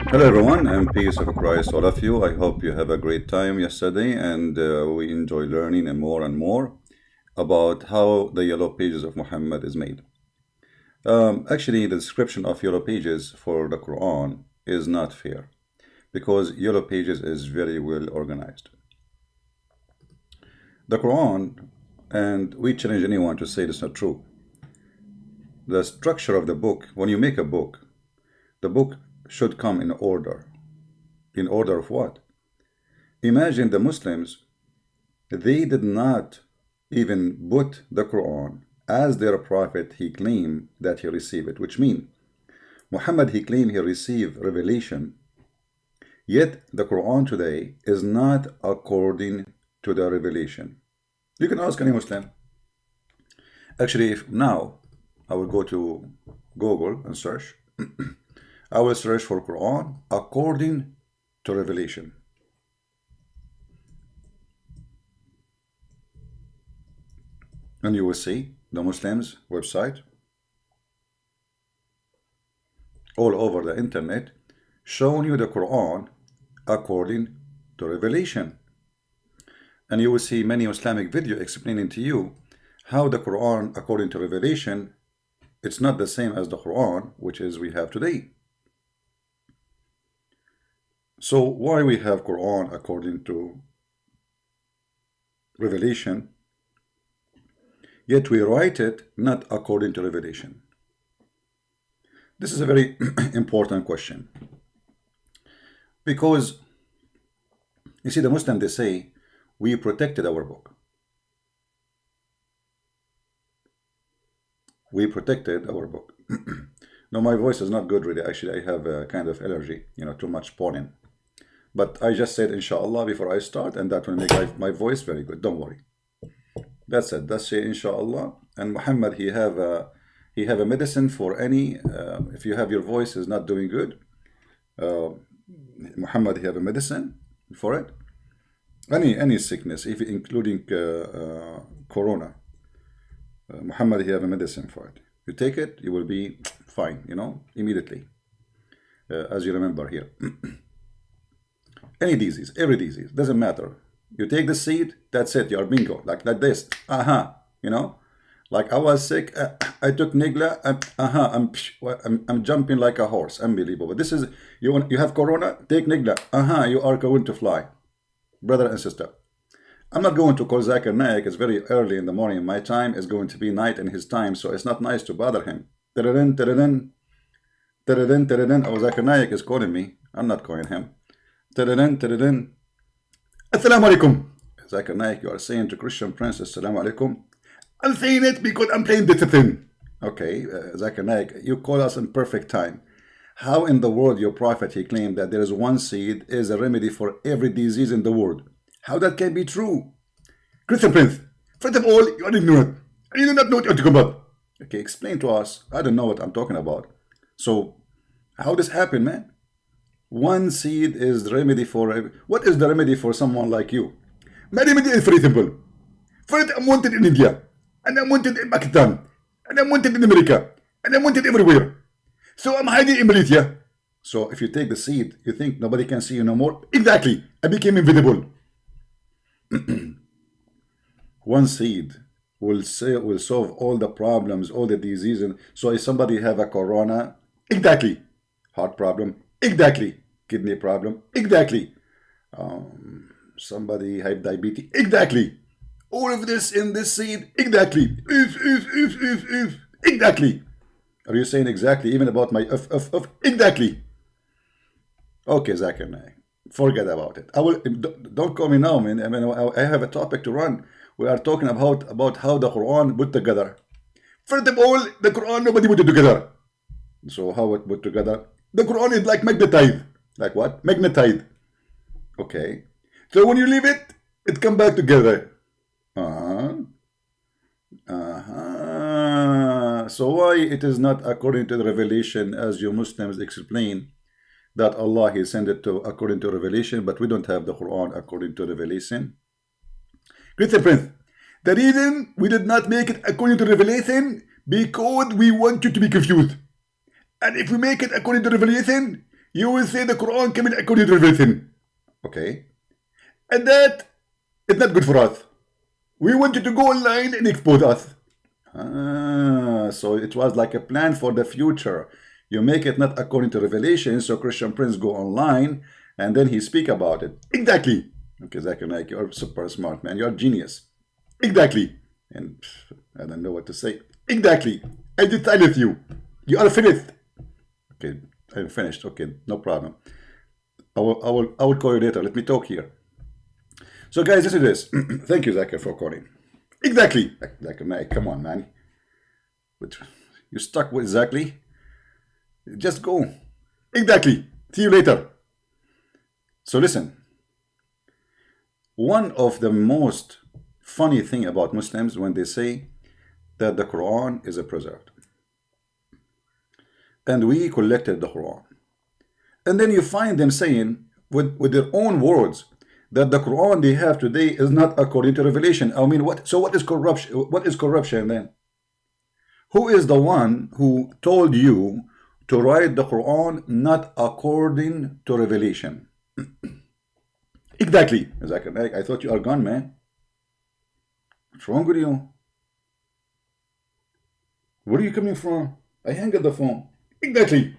Hello everyone, and peace of Christ all of you. I hope you have a great time yesterday and we enjoy learning and more about how the yellow pages of Muhammad is made. Actually, the description of yellow pages for the Quran is not fair because yellow pages is very well organized. The Quran, and we challenge anyone to say it's not true. The structure of the book, when you make a book, the book should come in order. In order of what? Imagine the Muslims, they did not even put the Quran as their prophet he claimed that he received it, which means Muhammad he claimed he received revelation, yet the Quran today is not according to the revelation. You can ask any Muslim. Actually, if now I will go to Google and search, I will search for Quran according to revelation. And you will see the Muslims website all over the internet showing you the Quran according to revelation. And you will see many Islamic video explaining to you how the Quran according to revelation, it's not the same as the Quran which is we have today. So why we have Quran according to revelation, yet we write it not according to revelation? This is a very important question. Because, you see, the Muslims, they say, we protected our book. We protected our book. No, my voice is not good really. Actually, I have a kind of allergy, too much pollen. But I just said, inshallah, before I start, and that will make my voice very good. Don't worry. That's it. That's it, inshallah. And Muhammad, he have a medicine for any, if you have your voice is not doing good, Muhammad, he have a medicine for it. Any sickness, if including corona, Muhammad, he have a medicine for it. You take it, you will be fine, immediately. As you remember here. Any disease, every disease, doesn't matter. You take the seed, that's it, you're bingo, like this. Like I was sick, I took Nigla, I'm jumping like a horse, unbelievable. This is, you have corona, take Nigla, you are going to fly. Brother and sister, I'm not going to call Zakir Naik, it's very early in the morning, my time is going to be night in his time, so it's not nice to bother him. Oh, Zakir Naik is calling me, I'm not calling him. Assalamu alaikum. Zakir Naik, you are saying to Christian Prince, Assalamu alaikum. I'm saying it because I'm playing discipline. Okay, Zakir Naik, you call us in perfect time. How in the world your prophet, he claimed that there is one seed is a remedy for every disease in the world? How that can be true? Christian Prince, first of all, you are ignorant. You do not know what you're talking about. Okay, explain to us. I don't know what I'm talking about. So, how this happen, man? One seed is the remedy for... What is the remedy for someone like you? My remedy is very simple. First, I'm wanted in India. And I'm wanted in Pakistan. And I'm wanted in America. And I'm wanted everywhere. So I'm hiding in Malaysia. So if you take the seed, you think nobody can see you no more? Exactly. I became invisible. One seed will solve all the problems, all the diseases. So if somebody have a corona, exactly. Heart problem, exactly. Kidney problem, exactly. Somebody have diabetes, exactly. All of this in this seed, exactly. Exactly. Are you saying exactly even about my exactly? Okay, Zakir Naik, forget about it. I will. Don't call me now, man. I mean, I have a topic to run. We are talking about how the Quran put together. First of all, the Quran nobody put it together. So how it put together? The Quran is like magnetized. Like what? Magnetized. Okay. So when you leave it, it come back together. So why it is not according to the revelation as you Muslims explain that Allah he sent it to according to revelation, but we don't have the Quran according to revelation? Christian Prince, the reason we did not make it according to revelation because we want you to be confused. And if we make it according to revelation, you will say the Quran came in according to everything. Okay? And that is not good for us. We want you to go online and expose us. So it was like a plan for the future. You make it not according to revelation, so Christian Prince go online and then he speak about it. Exactly. Okay, Zakir Naik, you're super smart, man. You're a genius. Exactly. And I don't know what to say. Exactly. I decide with you. You are finished. Okay, I'm finished. Okay, no problem. I will call you later. Let me talk here. So guys, this is this. Thank you, Zakir, for calling. Exactly. Zakir Naik, come on, man. But you stuck with exactly? Just go. Exactly. See you later. So listen. One of the most funny thing about Muslims when they say that the Quran is preserved. And we collected the Quran. And then you find them saying with their own words that the Quran they have today is not according to revelation. I mean, what is corruption? What is corruption then? Who is the one who told you to write the Quran not according to revelation? Exactly. I thought you are gone, man. What's wrong with you? Where are you coming from? I hang up the phone. Exactly.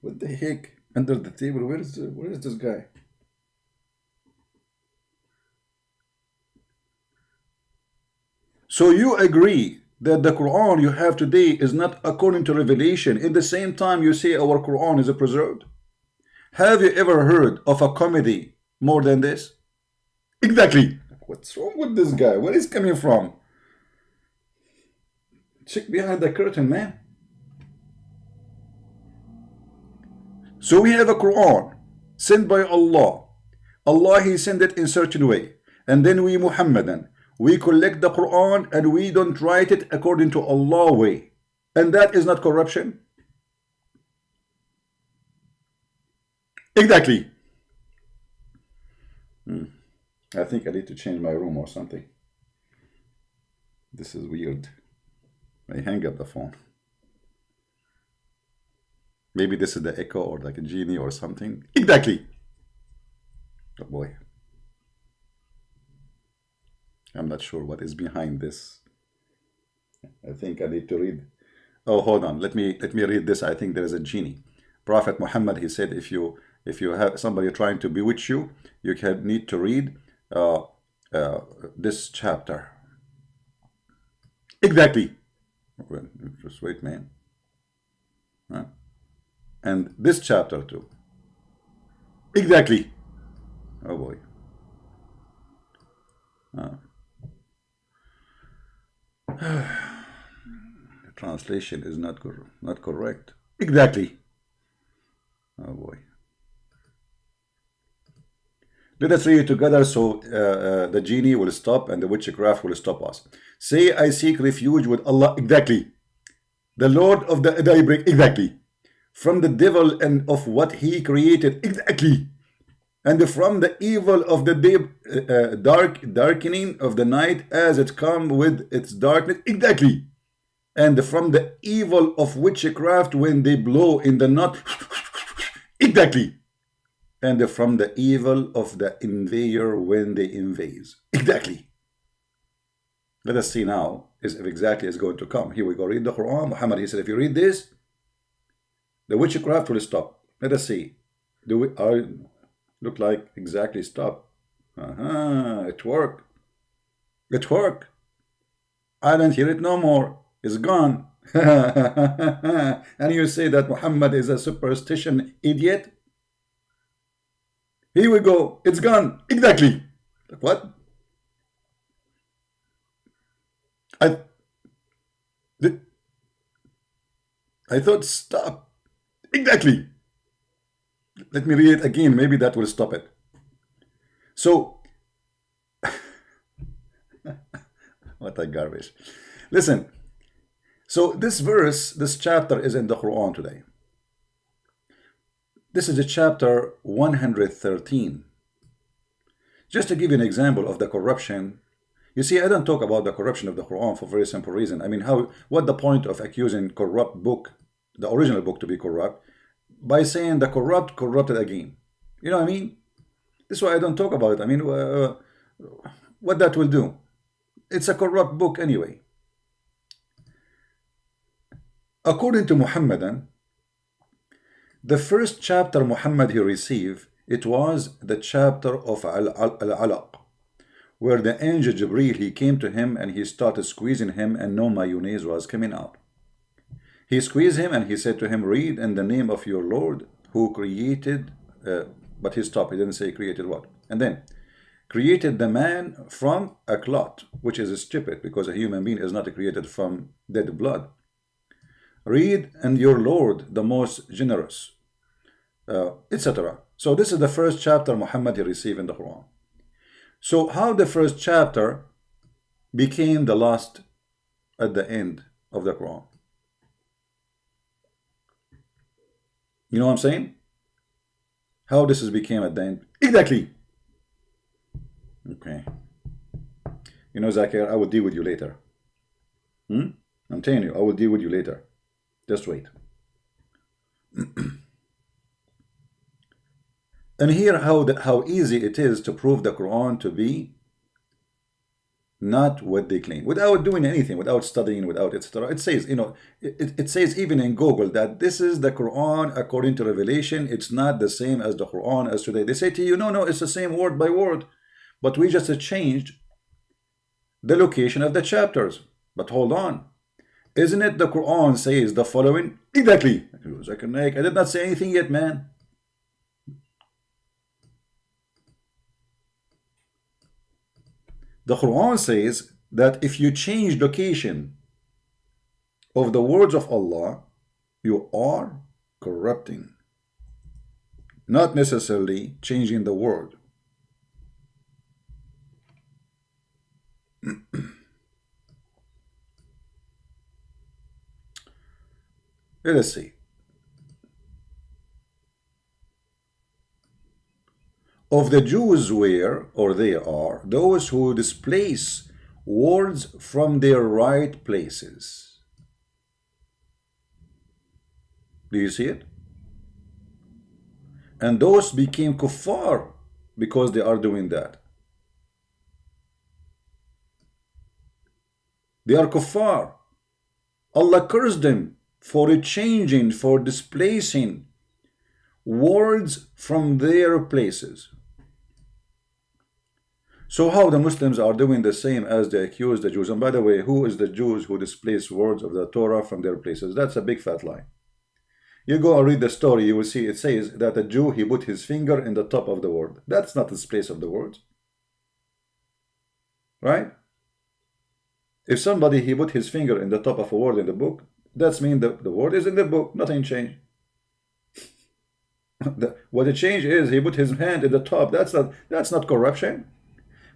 What the heck? Under the table. Where is this guy? So you agree that the Quran you have today is not according to revelation. In the same time, you say our Quran is preserved. Have you ever heard of a comedy more than this? Exactly. What's wrong with this guy? Where is he coming from? Check behind the curtain, man. So we have a Quran sent by Allah. Allah, He sent it in certain way. And then we Muhammadan, we collect the Quran and we don't write it according to Allah way. And that is not corruption? Exactly. I think I need to change my room or something. This is weird. I hang up the phone. Maybe this is the echo or like a genie or something. Exactly. Oh boy. I'm not sure what is behind this. I think I need to read. Oh, hold on. Let me read this. I think there is a genie. Prophet Muhammad, he said, if you have somebody trying to bewitch you, you need to read this chapter. Exactly. Just wait, man. Huh? And this chapter too. Exactly. Oh boy. The translation is not correct. Exactly. Oh boy. Let us read it together so the genie will stop and the witchcraft will stop us. Say, I seek refuge with Allah. Exactly. The Lord of the daybreak. Exactly. From the devil and of what he created. Exactly. And from the evil of the day, darkening of the night as it come with its darkness. Exactly. And from the evil of witchcraft when they blow in the knot. Exactly. And from the evil of the invader when they invade. Exactly. Let us see now if exactly is going to come. Here we go. Read the Quran. Muhammad, he said, if you read this, the witchcraft will stop. Let us see. Look like exactly stop. It worked. It worked. I don't hear it no more. It's gone. And you say that Muhammad is a superstition idiot? Here we go. It's gone. Exactly. What? I thought stop. Exactly. Let me read it again. Maybe that will stop it. So, what a garbage. Listen. So this verse, this chapter is in the Quran today. This is a chapter 113. Just to give you an example of the corruption. You see, I don't talk about the corruption of the Quran for a very simple reason. I mean, what the point of accusing corrupt book, the original book, to be corrupt? by saying the corrupt corrupted again. You know what I mean? This is why I don't talk about it. I mean, what that will do. It's a corrupt book anyway. According to Muhammadan, the first chapter Muhammad he received, it was the chapter of Al-Alaq, where the angel Jibreel, he came to him and he started squeezing him and no mayonnaise was coming out. He squeezed him and he said to him, read in the name of your Lord who created, but he stopped, he didn't say created what. And then, created the man from a clot, which is stupid because a human being is not created from dead blood. Read and your Lord, the most generous, etc. So this is the first chapter Muhammad received in the Quran. So how the first chapter became the last at the end of the Quran? You know what I'm saying? How this is became at the end? Exactly. Okay. You know, Zakir, I will deal with you later. I'm telling you, I will deal with you later. Just wait. And here how easy it is to prove the Quran to be not what they claim, without doing anything, without studying, without etc. It says, you know, it says even in Google that this is the Quran according to Revelation. It's not the same as the Quran as today. They say to you, no, it's the same word by word, but we just changed the location of the chapters. But hold on. Isn't it the Quran says the following? Exactly. I did not say anything yet, man. The Quran says that if you change location of the words of Allah, you are corrupting, not necessarily changing the word. Let us see. Of the Jews were, or they are, those who displace words from their right places. Do you see it? And those became kuffar because they are doing that. They are kuffar. Allah cursed them for changing, for displacing words from their places. So how the Muslims are doing the same as they accuse the Jews? And by the way, who is the Jews who displace words of the Torah from their places? That's a big fat lie. You go and read the story, you will see it says that a Jew, he put his finger in the top of the word. That's not the place of the words. Right? If somebody, he put his finger in the top of a word in the book, that means the word is in the book, nothing changed. What the change is, he put his hand in the top. That's not corruption.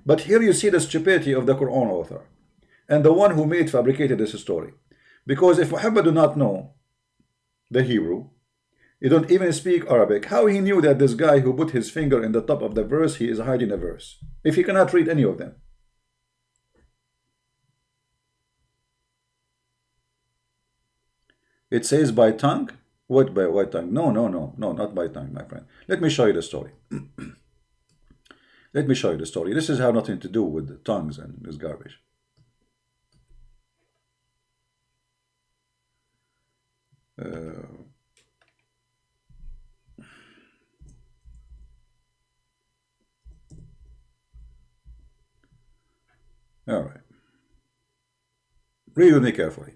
But here you see the stupidity of the Quran author and the one who fabricated this story. Because if Muhammad do not know the Hebrew, he don't even speak Arabic, how he knew that this guy who put his finger in the top of the verse, he is hiding a verse, if he cannot read any of them? It says by tongue. What by what tongue? No, not by tongue, my friend. Let me show you the story. Let me show you the story. This has nothing to do with the tongues and this garbage. All right. Read with me carefully.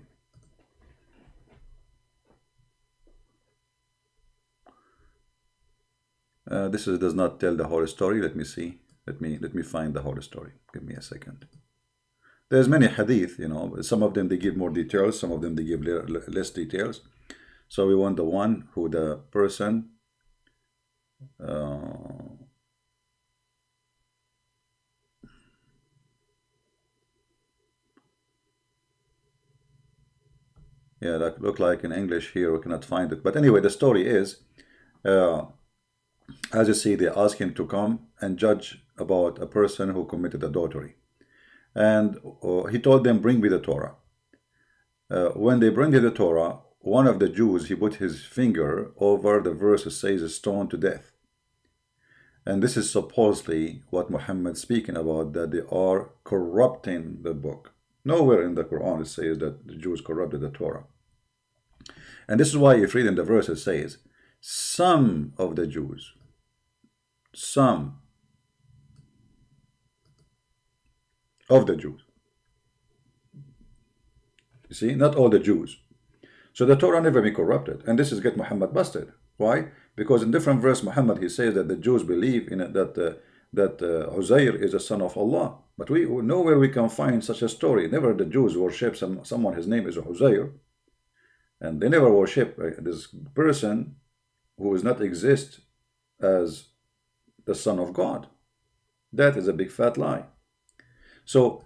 This does not tell the whole story. Let me see. Let me find the whole story. Give me a second. There's many hadith, you know. Some of them they give more details. Some of them they give less details. So we want the one who the person yeah, that look like in English here. We cannot find it. But anyway, the story is, as you see, they ask him to come and judge about a person who committed adultery. And he told them, bring me the Torah. When they bring the Torah, one of the Jews, he put his finger over the verse that says stoned to death. And this is supposedly what Muhammad speaking about, that they are corrupting the book. Nowhere in the Quran it says that the Jews corrupted the Torah. And this is why if reading the verse it says, some of the Jews, some of the Jews. You see, not all the Jews. So the Torah never be corrupted. And this is get Muhammad busted. Why? Because in different verse Muhammad he says that the Jews believe in it, that Uzair is a son of Allah. But we nowhere we can find such a story. Never the Jews worship someone, his name is Uzair. And they never worship this person who does not exist as the son of God. That is a big fat lie. So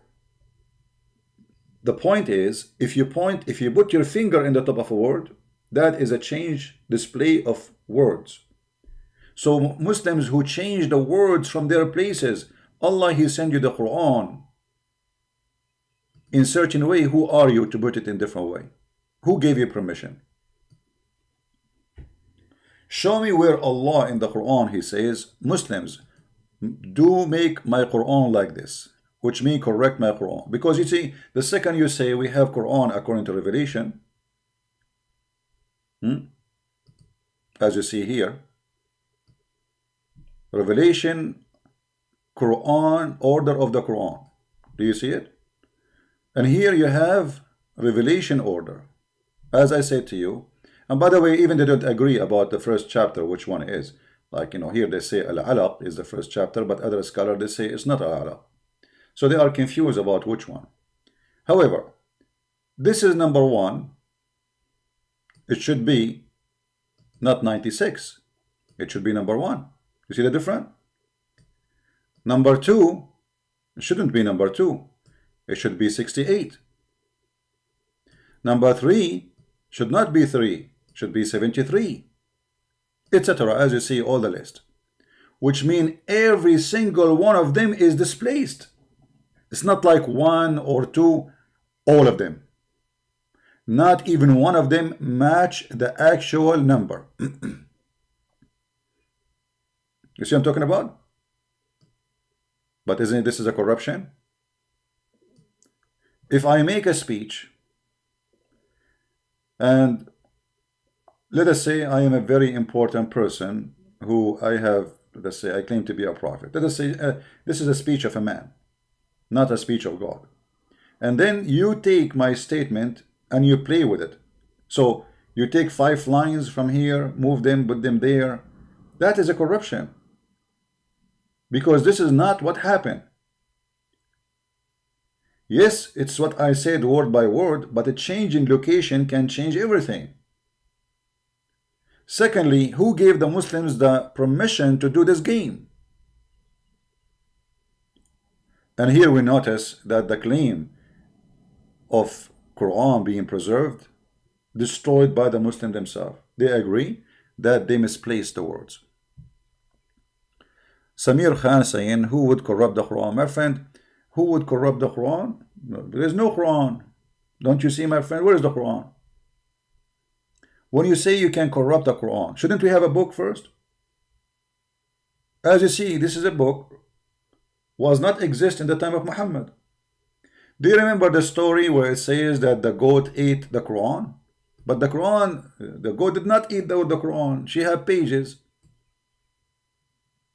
the point is, if you put your finger in the top of a word, that is a change display of words. So Muslims who change the words from their places, Allah, he sent you the Quran in certain way. Who are you to put it in different way? Who gave you permission? Show me where Allah in the Quran, he says, Muslims, do make my Quran like this, which means correct my Quran. Because you see, the second you say we have Quran according to Revelation, as you see here, Revelation, Quran, order of the Quran. Do you see it? And here you have Revelation order. As I said to you, and by the way, even they don't agree about the first chapter, which one is. Like, you know, here they say Al-Alaq is the first chapter, but other scholars, they say it's not Al-Alaq. So they are confused about which one. However, this is number one. It should be not 96. It should be number one. You see the difference? Number two, it shouldn't be number two. It should be 68. Number three should not be 3. Should be 73. Etc. As you see all the list. Which means every single one of them is displaced. It's not like 1 or 2, all of them. Not even one of them match the actual number. You see what I'm talking about? But isn't this is a corruption? If I make a speech, and let us say I am a very important person who I have, let's say I claim to be a prophet. Let us say this is a speech of a man, not a speech of God. And then you take my statement and you play with it. So you take 5 lines from here, move them, put them there. That is a corruption. Because this is not what happened. Yes, it's what I said word by word, but a change in location can change everything. Secondly, who gave the Muslims the permission to do this game? And here we notice that the claim of Quran being preserved, destroyed by the Muslims themselves. They agree that they misplaced the words. Samir Khan saying, who would corrupt the Quran? My friend, who would corrupt the Quran? No, there is no Quran. Don't you see, my friend? Where is the Quran? When you say you can corrupt the Quran, shouldn't we have a book first? As you see, this is a book, was not exist in the time of Muhammad. Do you remember the story where it says that the goat ate the Quran? But the Quran, the goat did not eat the Quran. She had pages.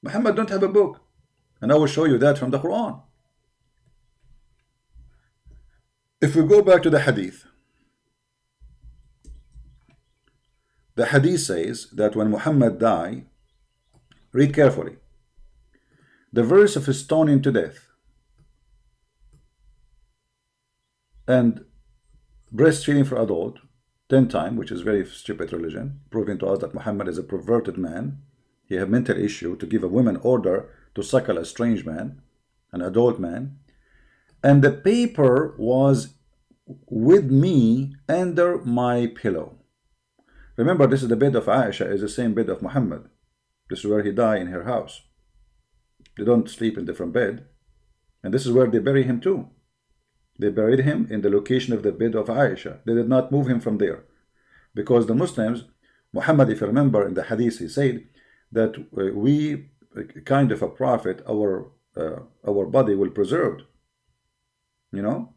Muhammad don't have a book. And I will show you that from the Quran. If we go back to the hadith, the hadith says that when Muhammad died, read carefully, the verse of stoning to death and breastfeeding for adult 10 times, which is very stupid religion, proving to us that Muhammad is a perverted man. He had mental issue to give a woman order to suckle a strange man, an adult man. And the paper was with me under my pillow. Remember, this is the bed of Aisha, is the same bed of Muhammad. This is where he died, in her house. They don't sleep in different bed. And this is where they bury him too. They buried him in the location of the bed of Aisha. They did not move him from there. Because the Muslims, Muhammad, if you remember in the hadith, he said that we, kind of a prophet, our body will preserved, you know.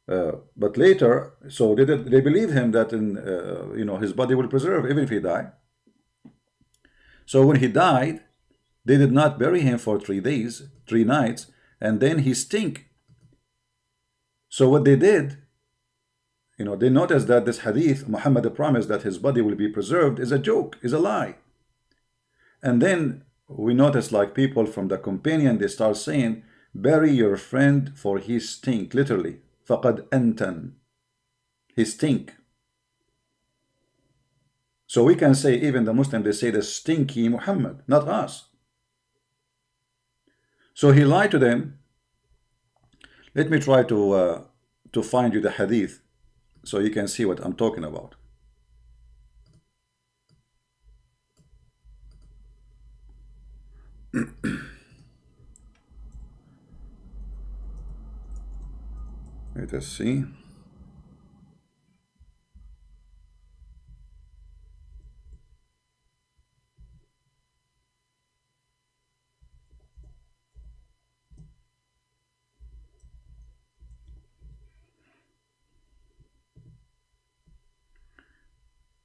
But later, so they believe him that his body will preserve even if he died. So when he died, they did not bury him for 3 days, 3 nights, and then he stink. So what they did, they noticed that this hadith, Muhammad promised that his body will be preserved, is a joke, is a lie. And then we notice, like, people from the companion, they start saying, bury your friend for he stink, literally. فَقَدْ أَنْتَنْ. He stink. So we can say, even the Muslim, they say the stinky Muhammad, not us. So he lied to them. Let me try to find you the hadith so you can see what I'm talking about. Let us see.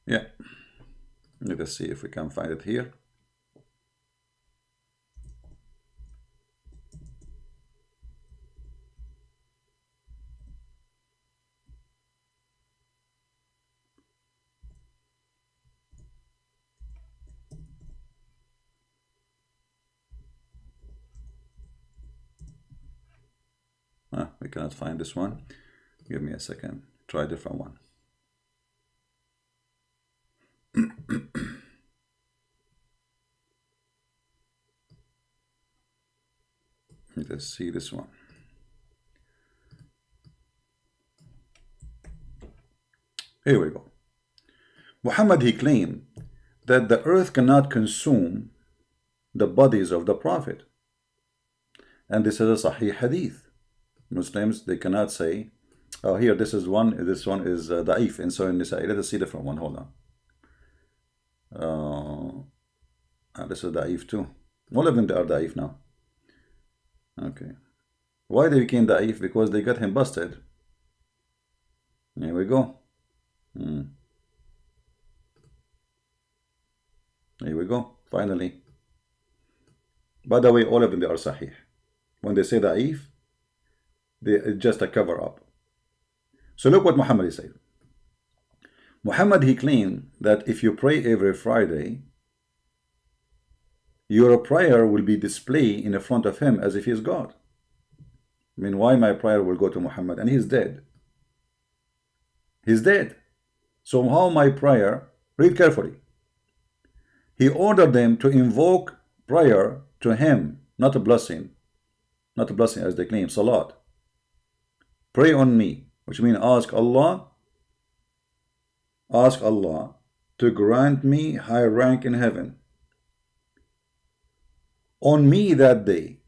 Yeah, let us see if we can find it here. We cannot find this one. Give me a second. Try a different one. Let's see this one. Here we go. Muhammad, he claimed that the earth cannot consume the bodies of the Prophet. And this is a Sahih hadith. Muslims, they cannot say, oh, here, this is one is da'if, and so in this, let us see the different one. Hold on. This is da'if too. All of them, they are da'if now. Okay. Why they became da'if? Because they got him busted. Here we go. Here we go. Finally. By the way, all of them, they are sahih. When they say da'if, it's just a cover up. So look what Muhammad said. Muhammad, he claimed that if you pray every Friday, your prayer will be displayed in the front of him as if he is God. I mean, why my prayer will go to Muhammad? And he's dead. He's dead. So how my prayer? Read carefully. He ordered them to invoke prayer to him, not a blessing. Not a blessing as they claim, salat. Pray on me, which means ask Allah to grant me high rank in heaven. On me that day,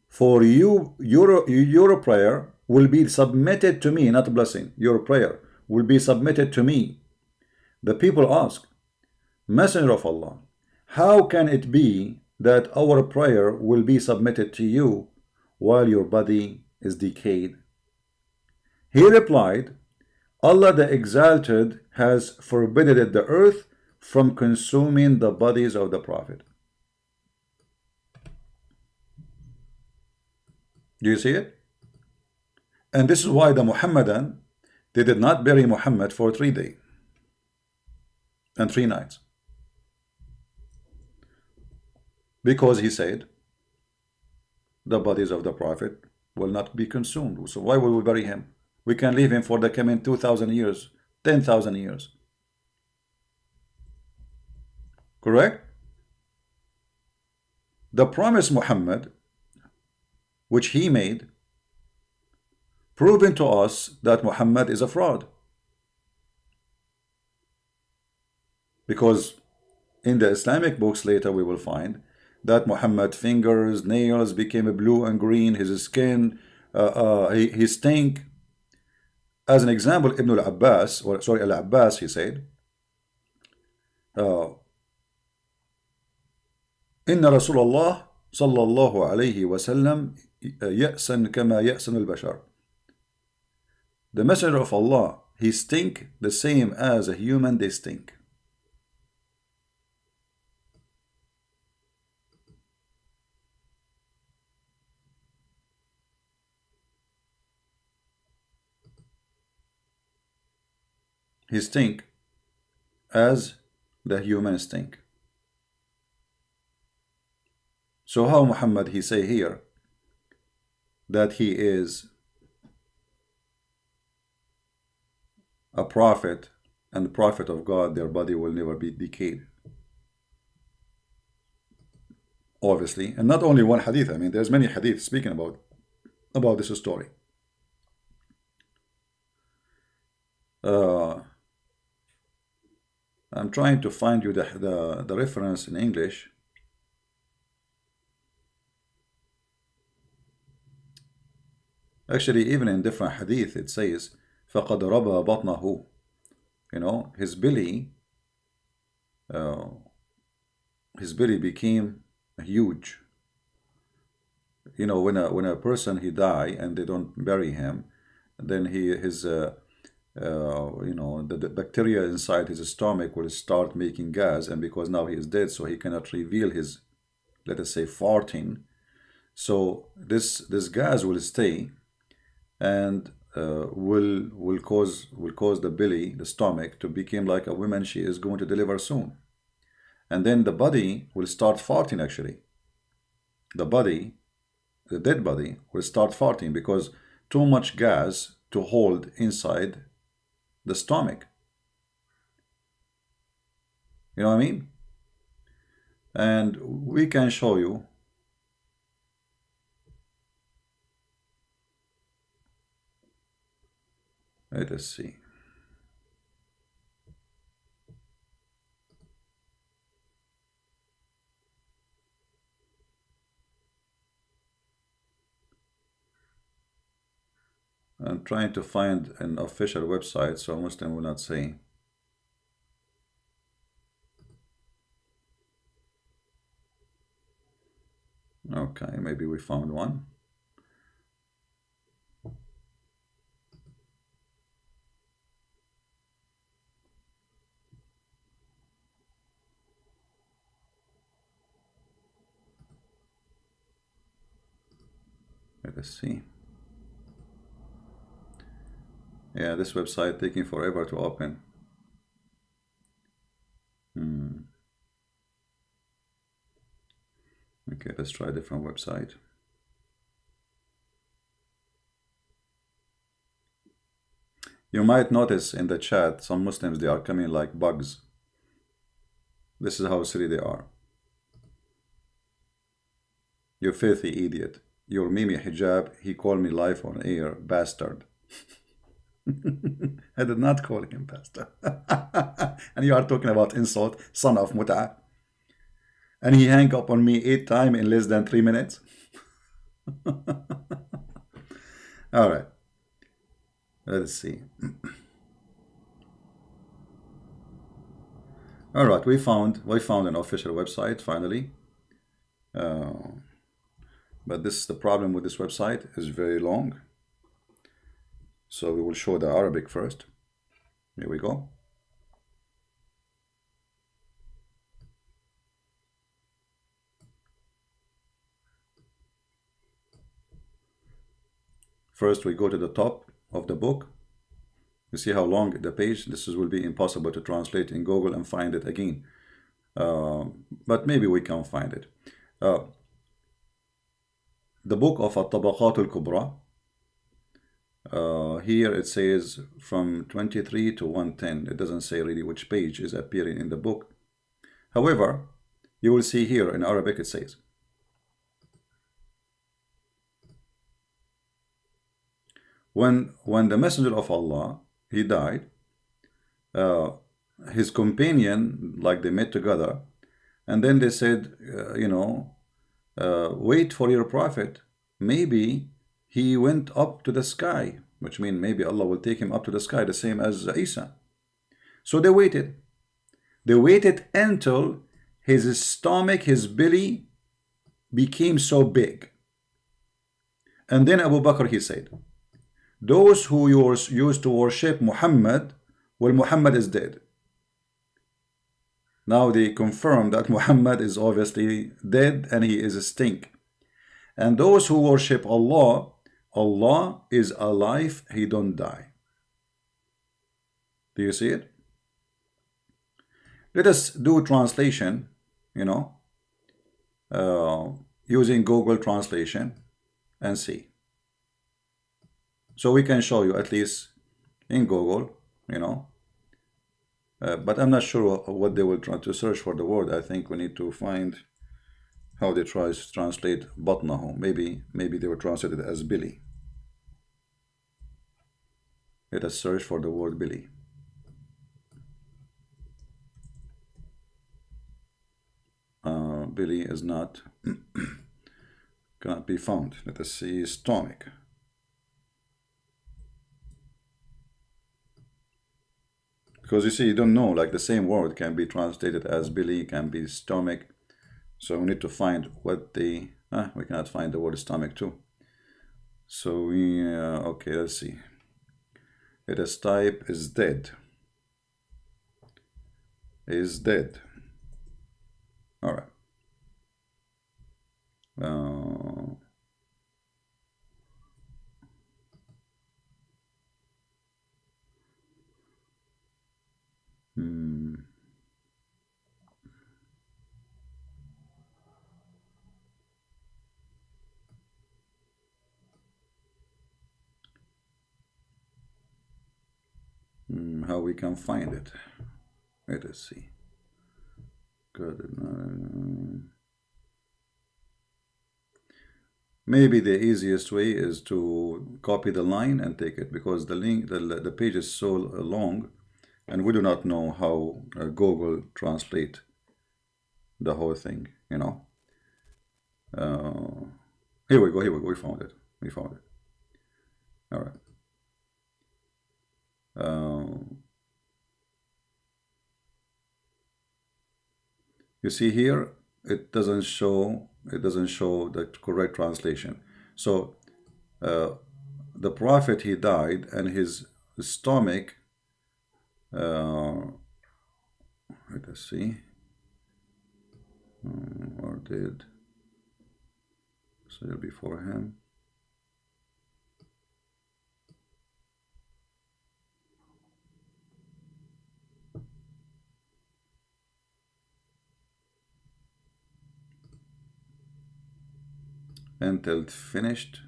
for you, your prayer will be submitted to me, not a blessing. Your prayer will be submitted to me. The people ask, Messenger of Allah, how can it be that our prayer will be submitted to you while your body is decayed? He replied, Allah the Exalted has forbidden the earth from consuming the bodies of the Prophet. Do you see it? And this is why the Muhammadan, they did not bury Muhammad for 3 days and 3 nights. Because he said, the bodies of the Prophet will not be consumed. So why will we bury him? We can leave him for the coming 2,000 years, 10,000 years. Correct? The promise Muhammad, which he made, proving to us that Muhammad is a fraud. Because in the Islamic books later we will find that Muhammad's fingers, nails became blue and green, his skin, he stink. As an example, Ibn al-Abbas, or sorry, al-Abbas, he said, إن رسول الله صلى الله عليه وسلم يأسن كما يأسن البشر. The Messenger of Allah, he stink the same as a human they stink. He stink as the human stink. So how Muhammad he say here that he is a prophet and the prophet of God, their body will never be decayed? Obviously, and not only one hadith. I mean, there's many hadiths speaking about this story. I'm trying to find you the reference in English. Actually, even in different hadith, it says, فَقَدْ رَبَى بَطْنَهُ. You know, his belly became huge. You know, when a person he die and they don't bury him, then his you know, the bacteria inside his stomach will start making gas, and because now he is dead, so he cannot reveal his, let us say, farting. So this gas will stay and will cause the belly, the stomach, to become like a woman she is going to deliver soon. And then the body will start farting. Actually, the dead body will start farting because too much gas to hold inside the stomach. You know what I mean? And we can show you let us see. I'm trying to find an official website so Muslim will not say. Okay, maybe we found one. Let us see. Yeah, this website taking forever to open. Okay, let's try a different website. You might notice in the chat some Muslims, they are coming like bugs. This is how silly they are. You filthy idiot. Your Mimi hijab, he called me live on air, bastard. I did not call him bastard. And you are talking about insult, son of mut'a. And he hung up on me 8 times in less than 3 minutes. All right. Let's see. All right, we found an official website finally. But the problem with this website is very long. So we will show the Arabic first. Here we go. First, we go to the top of the book. You see how long the page. This will be impossible to translate in Google and find it again. But maybe we can find it. The book of At-Tabaqat al-Kubra. Here it says from 23 to 110. It doesn't say really which page is appearing in the book. However, you will see here in Arabic it says, when the Messenger of Allah, he died, his companion, like they met together, and then they said, you know, wait for your prophet. Maybe he went up to the sky. which means maybe Allah will take him up to the sky, the same as Isa. So they waited. They waited until his stomach, his belly became so big. And then Abu Bakr, he said, those who used to worship Muhammad, well, Muhammad is dead. Now they confirm that Muhammad is obviously dead and he is a stink. And those who worship Allah, Allah is alive, he don't die. Do you see it? Let us do translation, using Google Translation and see. So we can show you at least in Google, but I'm not sure what they will try to search for the word. I think we need to find how they try to translate batnahu. Maybe they will translate it as Billy. Let us search for the word Billy. Billy is not cannot be found. Let us see stomach. Because you see, you don't know, like the same word can be translated as Billy, can be stomach. So we need to find what we cannot find the word stomach too. So we, okay, let's see. Let us type is dead. Is dead. All right. How we can find it? Let us see. Good. Maybe the easiest way is to copy the line and take it, because the link, the page is so long, and we do not know how Google translate the whole thing. Here we go. We found it. All right. You see here, it doesn't show the correct translation. So the prophet, he died, and his stomach, let us see, or did say before him. Until it finished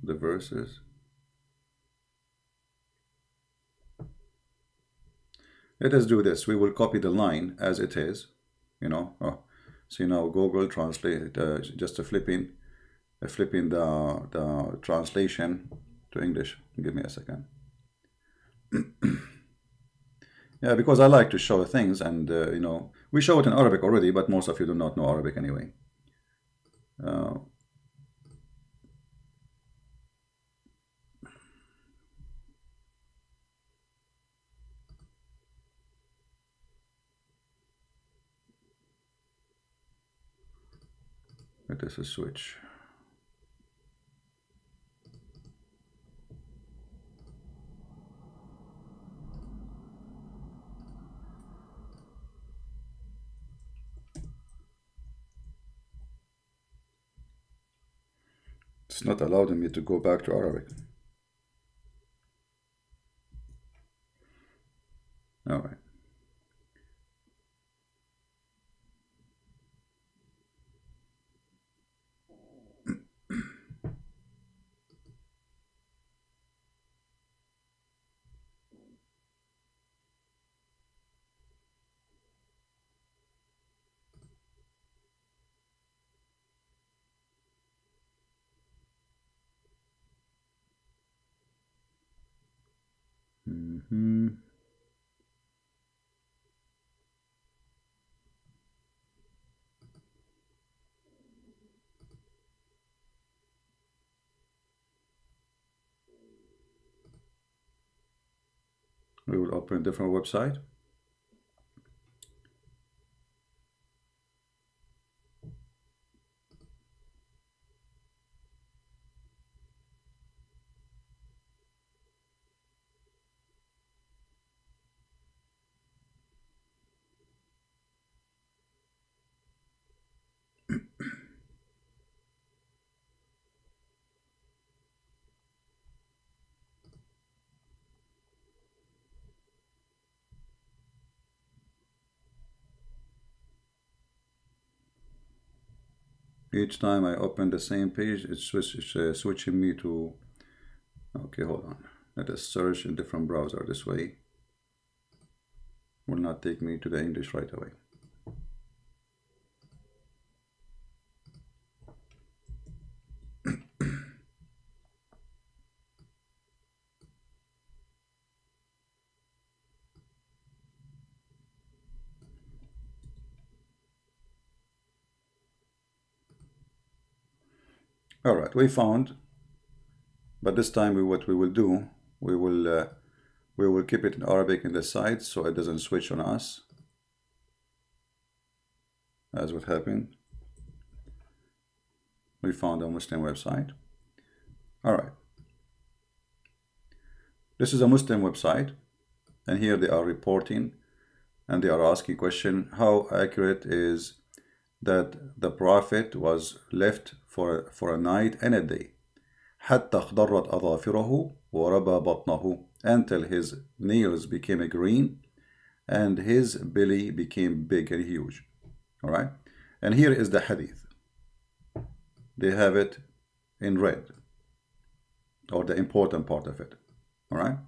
the verses. Let us do this. We will copy the line as it is. See now Google Translate, just flipping the translation to English. Give me a second. Yeah, because I like to show things, and we show it in Arabic already, but most of you do not know Arabic anyway. Let us switch. It's not allowing me to go back to Arabic. All right. We will open a different website. Each time I open the same page, it's switching me to, okay, hold on. Let us search in different browser. This way will not take me to the English right away. All right, we found, but this time what we will do, we will keep it in Arabic in the site so it doesn't switch on us, as what happened. We found a Muslim website. All right, this is a Muslim website, and here they are reporting, and they are asking question: how accurate is that the Prophet was left for a night and a day, حتى اخضرت أظافره وربى بطنه, until his nails became green and his belly became big and huge. All right, and here is the hadith. They have it in red, or the important part of it. All right,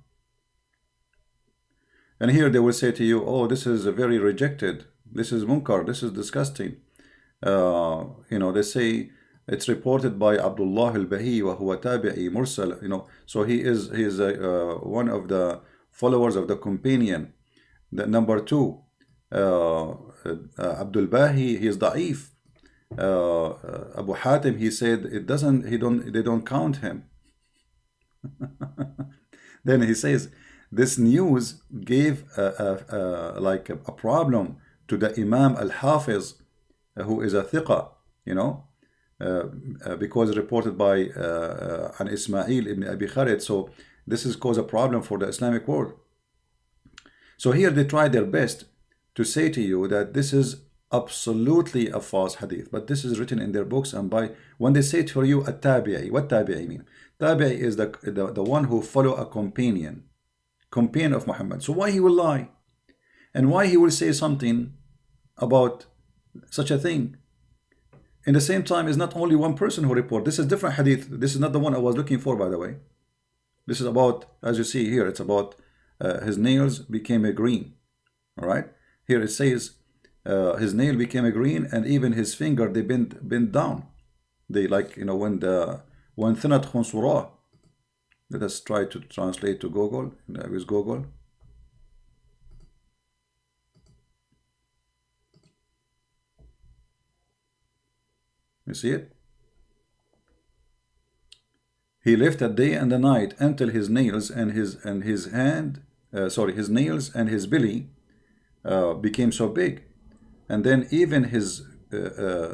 and here they will say to you, oh, this is very rejected, this is munkar, this is disgusting. You know, they say it's reported by Abdullah al-Bahi wa huwa tabi'i mursal, you know, so he is one of the followers of the companion. The number two, Abdul Bahi, he is da'if. Abu Hatim, he said they don't count him. Then he says this news gave like a problem to the Imam al-Hafiz, who is a thiqa, you know, because reported by an Ismail ibn Abi Khalid. So this has caused a problem for the Islamic world. So here they try their best to say to you that this is absolutely a false hadith, but this is written in their books. And by when they say to you a tabi'i, what tabi'i mean? Tabi'i is the one who follow a companion of Muhammad. So why he will lie, and why he will say something about such a thing? In the same time, is not only one person who report. This is different hadith. This is not the one I was looking for, by the way. This is about, as you see here, it's about his nails became a green. All right, here it says his nail became a green, and even his finger, they bend down. They, like, you know, when thinat khunsura. Let us try to translate to Google, with Google. You see it? He lived a day and a night until his nails and his nails and his belly became so big, and then even his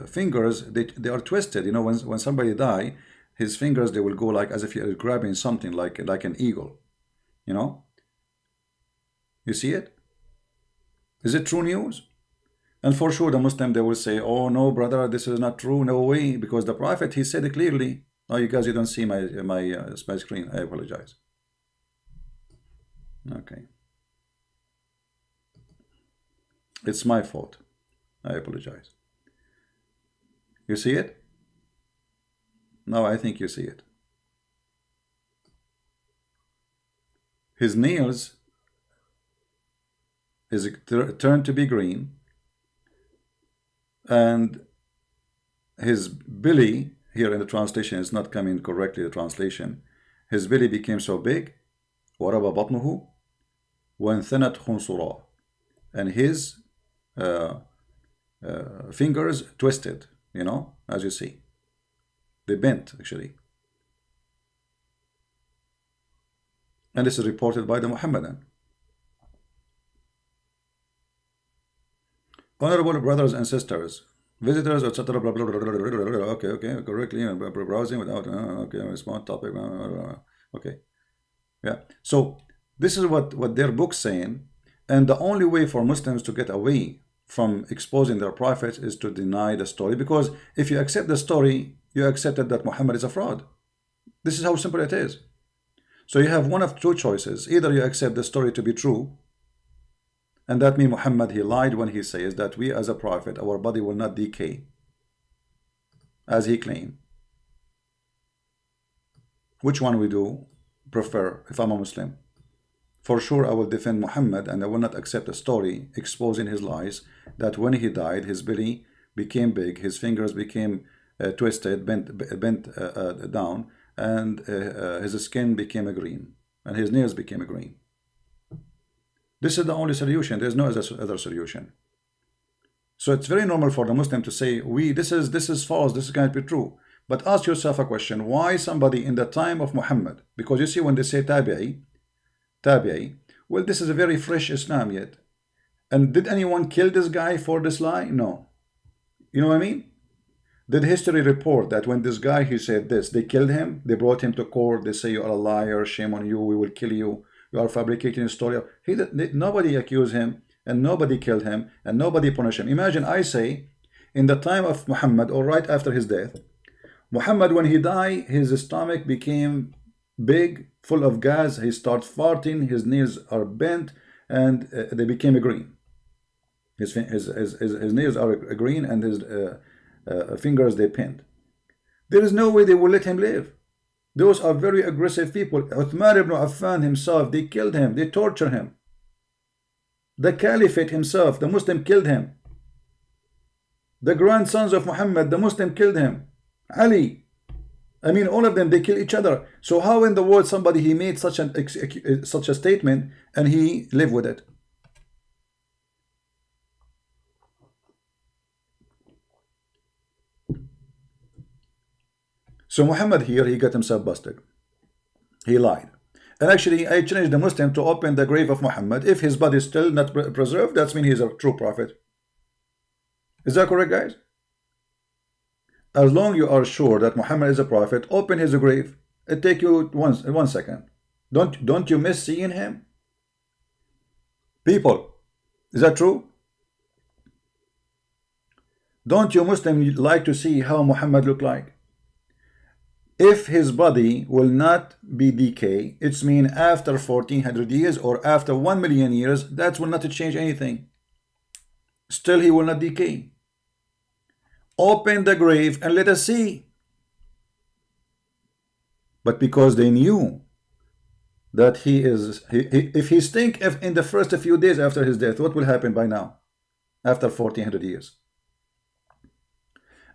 fingers, they are twisted. You know, when somebody die, his fingers, they will go like as if he is grabbing something, like an eagle. You know? You see it? Is it true news? And for sure, the Muslim, they will say, oh no, brother, this is not true, no way, because the Prophet, he said it clearly. Oh, you guys, you don't see my screen. I apologize. Okay. It's my fault. I apologize. You see it? No, I think you see it. His nails is turned to be green, and his belly, here in the translation, is not coming correctly, the translation. His belly became so big, وَرَبَ بَطْنُهُ وَانْثَنَتْ خُنْصُرًا, and his fingers twisted, you know, as you see. They bent, actually. And this is reported by the Muhammadan. Honorable brothers and sisters, visitors, etc. Blah, blah, blah, blah, blah, blah, blah, okay, correctly, browsing without, okay, respond topic, okay, yeah. So this is what their book's saying, and the only way for Muslims to get away from exposing their prophets is to deny the story, because if you accept the story, you accepted that Muhammad is a fraud. This is how simple it is. So you have one of two choices. Either you accept the story to be true, and that means Muhammad, he lied when he says that we as a prophet, our body will not decay, as he claimed. Which one we do prefer if I'm a Muslim? For sure I will defend Muhammad, and I will not accept a story exposing his lies, that when he died, his belly became big, his fingers became twisted, bent down, and his skin became a green, and his nails became a green. This is the only solution. There is no other solution. So it's very normal for the Muslim to say, this is false, this can't be true. But ask yourself a question: why somebody in the time of Muhammad? Because you see, when they say tabi'i, well, this is a very fresh Islam yet. And did anyone kill this guy for this lie? No. You know what I mean? Did history report that when this guy, he said this, they killed him, they brought him to court, they say you are a liar, shame on you, we will kill you, you are fabricating a story? Nobody accused him, and nobody killed him, and nobody punished him. Imagine I say, in the time of Muhammad, or right after his death, Muhammad, when he died, his stomach became big, full of gas, he started farting, his nails are bent, and they became green. His nails are green, and his fingers, they pinned. There is no way they will let him live. Those are very aggressive people. Uthman ibn Affan himself, they killed him, they tortured him. The Caliphate himself, the Muslim, killed him. The grandsons of Muhammad, the Muslim, killed him. Ali, I mean, all of them, they kill each other. So how in the world somebody, he made such a statement and he lived with it? So Muhammad here, he got himself busted. He lied. And actually, I challenge the Muslim to open the grave of Muhammad. If his body is still not preserved, that means he's a true prophet. Is that correct, guys? As long as you are sure that Muhammad is a prophet, open his grave. It take you one second. Don't you miss seeing him? People, is that true? Don't you Muslim like to see how Muhammad looked like? If his body will not be decay, it's mean after 1400 years or after 1 million years, that will not change anything. Still he will not decay. Open the grave and let us see. But because they knew that if he stink in the first few days after his death, what will happen by now, after 1400 years?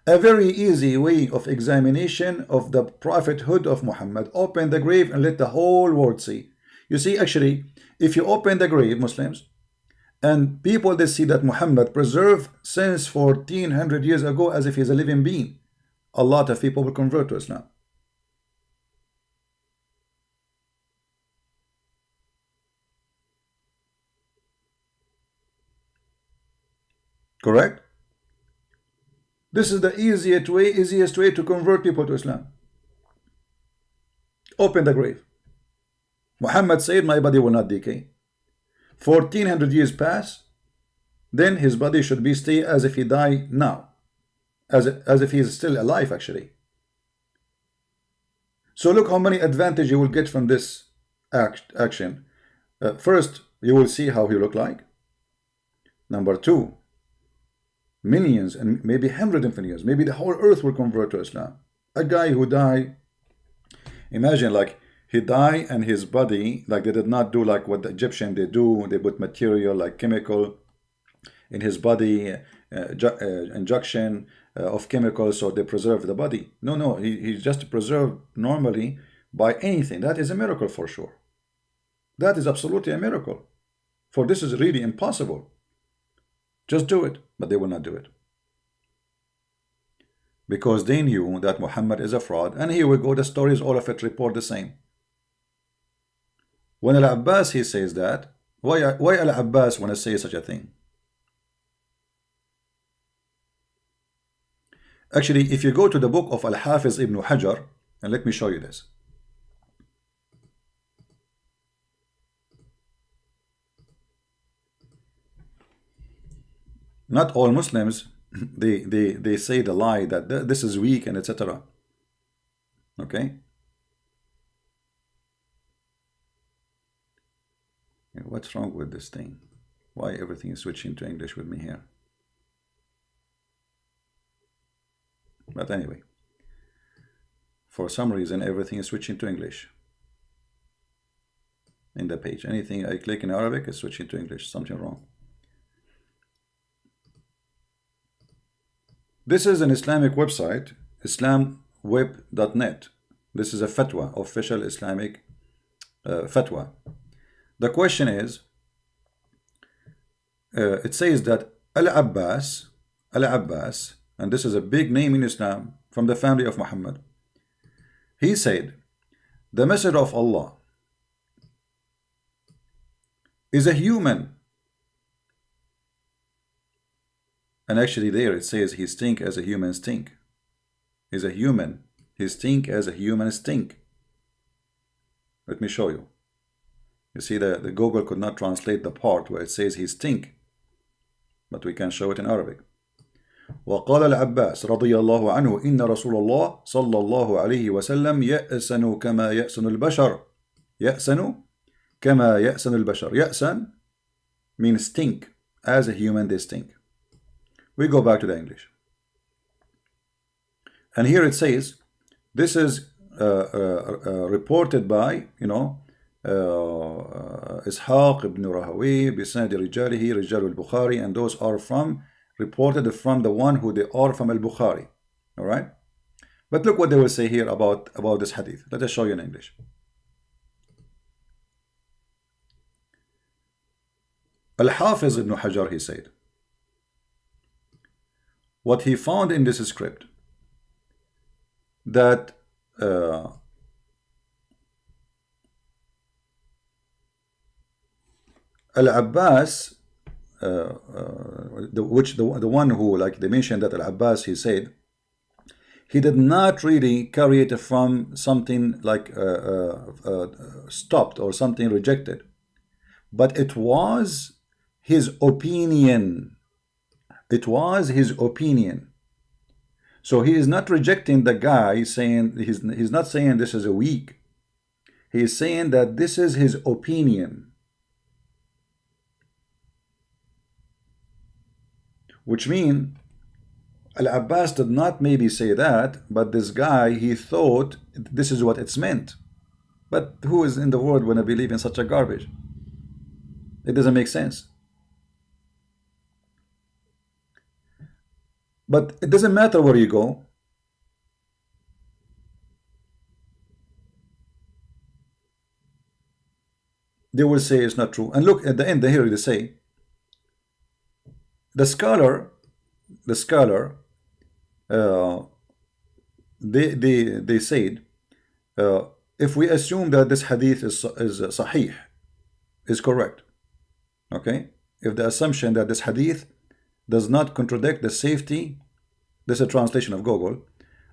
A very easy way of examination of the prophethood of Muhammad: open the grave and let the whole world see. You see, actually, if you open the grave, Muslims, and people, they see that Muhammad preserved since 1400 years ago as if he's a living being, a lot of people will convert to Islam. Correct? This is the easiest way to convert people to Islam. Open the grave. Muhammad said, my body will not decay. 1400 years pass, then his body should be stay as if he died now, as if he is still alive actually. So look how many advantages you will get from this action. First, you will see how he looked like. Number two, millions and maybe hundreds of years, maybe the whole earth will convert to Islam. A guy who died, imagine, like, he died and his body, like, they did not do like what the Egyptian they do. They put material like chemical in his body, injection of chemicals, so they preserve the body. No, he's just preserved normally by anything. That is a miracle for sure. That is absolutely a miracle. For this is really impossible. Just do it, but they will not do it. Because they knew that Muhammad is a fraud. And here we go, the stories, all of it report the same. When Al-Abbas, he says that, why Al-Abbas want to say such a thing? Actually, if you go to the book of Al-Hafiz ibn Hajar, and let me show you this. Not all Muslims, they say the lie that this is weak and etc. Okay? What's wrong with this thing? Why everything is switching to English with me here? But anyway, for some reason everything is switching to English in the page. Anything I click in Arabic is switching to English. Something wrong. This is an Islamic website, islamweb.net. This is a fatwa, official Islamic fatwa. The question is, it says that Al-Abbas, and this is a big name in Islam, from the family of Muhammad, he said, the Messenger of Allah is a human. And actually there it says he stink as a human stink. He's a human. He stink as a human stink. Let me show you. You see the Google could not translate the part where it says he stink. But we can show it in Arabic. وقال العباس رضي الله عنه إن رسول الله صلى الله عليه وسلم يأسن كما يأسن البشر. يأسن كما يأسن البشر. يأسن means stink. As a human they stink. We go back to the English. And here it says, this is reported by, Ishaq ibn Rahawi, بسند رجاله رجال البخاري, and those are reported from the one who they are from al-Bukhari. All right? But look what they will say here about this hadith. Let us show you in English. Al-Hafiz ibn Hajar, he said, what he found in this script, that Al-Abbas, the one who, like they mentioned that Al-Abbas, he said, he did not really carry it from something like stopped or something rejected, but it was his opinion. It was his opinion. So he is not rejecting the guy, saying he's not saying this is a weak. He is saying that this is his opinion. Which means Al-Abbas did not maybe say that, but this guy, he thought this is what it's meant. But who is in the world when I believe in such a garbage? It doesn't make sense. But it doesn't matter where you go. They will say it's not true. And look at the end here they say, the scholar, they said, if we assume that this hadith is sahih, is correct, okay? If the assumption that this hadith does not contradict the safety, this is a translation of Google,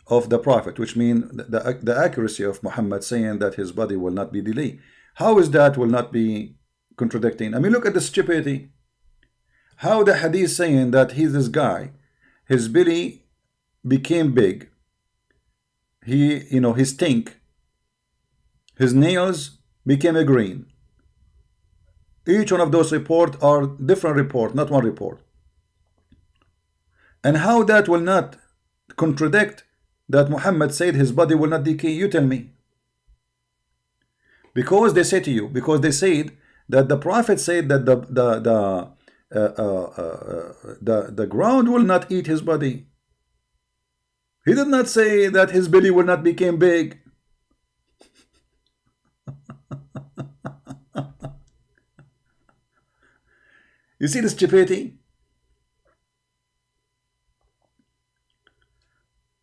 of the Prophet, which means the accuracy of Muhammad saying that his body will not be delayed. How is that will not be contradicting? I mean, look at the stupidity. How the hadith saying that he's this guy, his belly became big, he stink, his nails became a green. Each one of those reports are different report, not one report. And how that will not contradict that Muhammad said his body will not decay? You tell me. Because they say to you, because they said that the Prophet said that the ground will not eat his body. He did not say that his belly will not become big. You see the stupidity?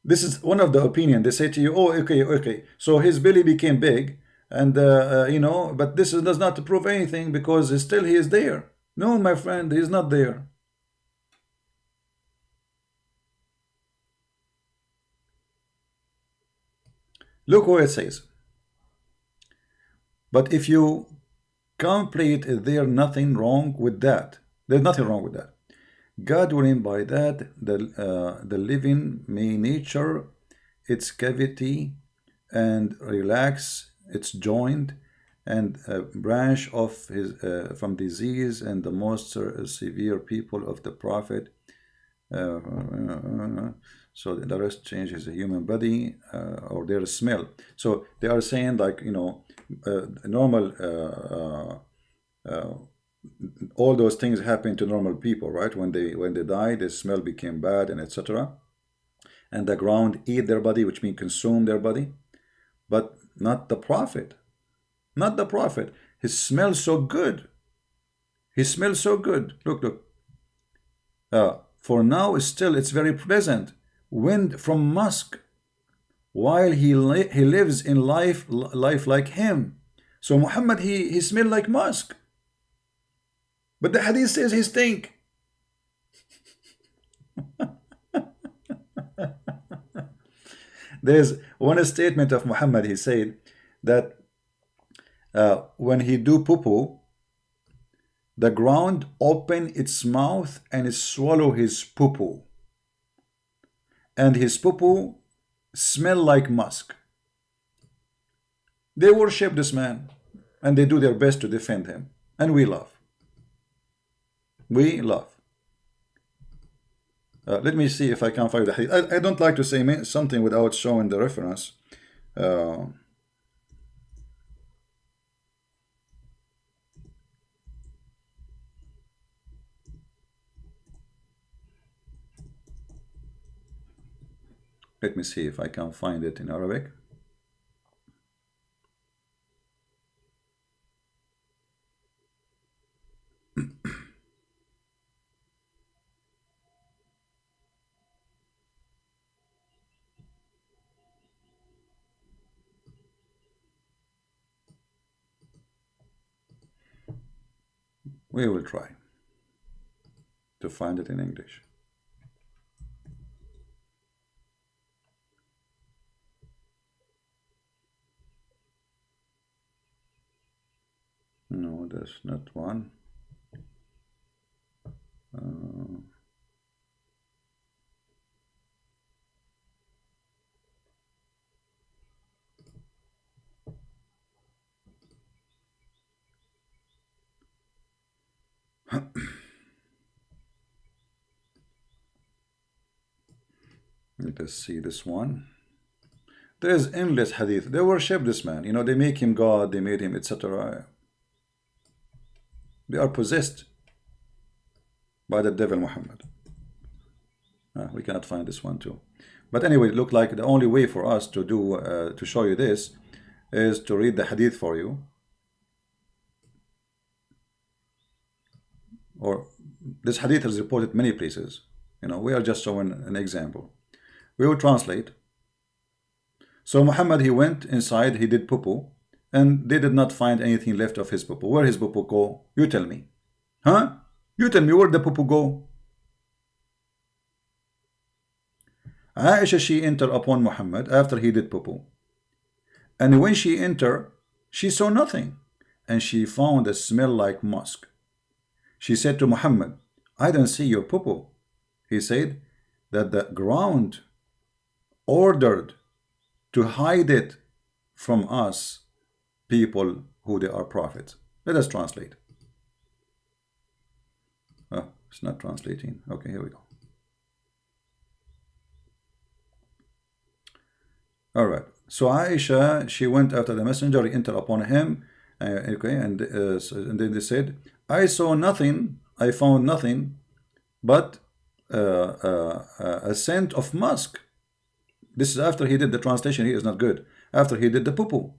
This is one of the opinion. They say to you, oh, okay. So his belly became big, and but this does not prove anything because still he is there. No, my friend, he is not there. Look what it says. But if you complete, is there nothing wrong with that? There's nothing wrong with that. God willing, by that the living may nature its cavity and relax its joint and branch of his from disease, and the most severe people of the prophet. So the rest changes the human body or their smell. So they are saying, like, normal all those things happen to normal people, right? When they die, the smell became bad, and etc. And the ground eat their body, which means consume their body, but not the prophet. Not the prophet. He smells so good. He smells so good. Look. For now, still, it's very pleasant. Wind from musk, while he lives in life like him. So Muhammad, he smelled like musk. But the hadith says he stink. There's one statement of Muhammad. He said that when he do poo-poo, the ground open its mouth and swallow his poo-poo, and his poo-poo smell like musk. They worship this man, and they do their best to defend him, and we love. We love. Let me see if I can find the hadith. I don't like to say something without showing the reference. Let me see if I can find it in Arabic. We will try to find it in English. No, that's not one. Let us see this one. There is endless hadith. They worship this man. They make him God, they made him, etc. They are possessed by the devil Muhammad. We cannot find this one too. But anyway, it looked like the only way for us to do to show you this is to read the hadith for you. Or this hadith is reported many places. We are just showing an example. We will translate. So Muhammad, he went inside, he did poo-poo, and they did not find anything left of his poo-poo. Where his poo-poo go? You tell me. Huh? You tell me where the poo-poo go? Aisha, she entered upon Muhammad after he did poo-poo. And when she entered, she saw nothing, and she found a smell like musk. She said to Muhammad, I don't see your poo-poo. He said that the ground ordered to hide it from us, people who they are prophets. Let us translate. Oh, it's not translating. Okay, here we go. All right. So Aisha, she went after the messenger, entered upon him. Okay, and then they said, I saw nothing, I found nothing but a scent of musk. This is after he did the translation. He is not good. After he did the poo-poo.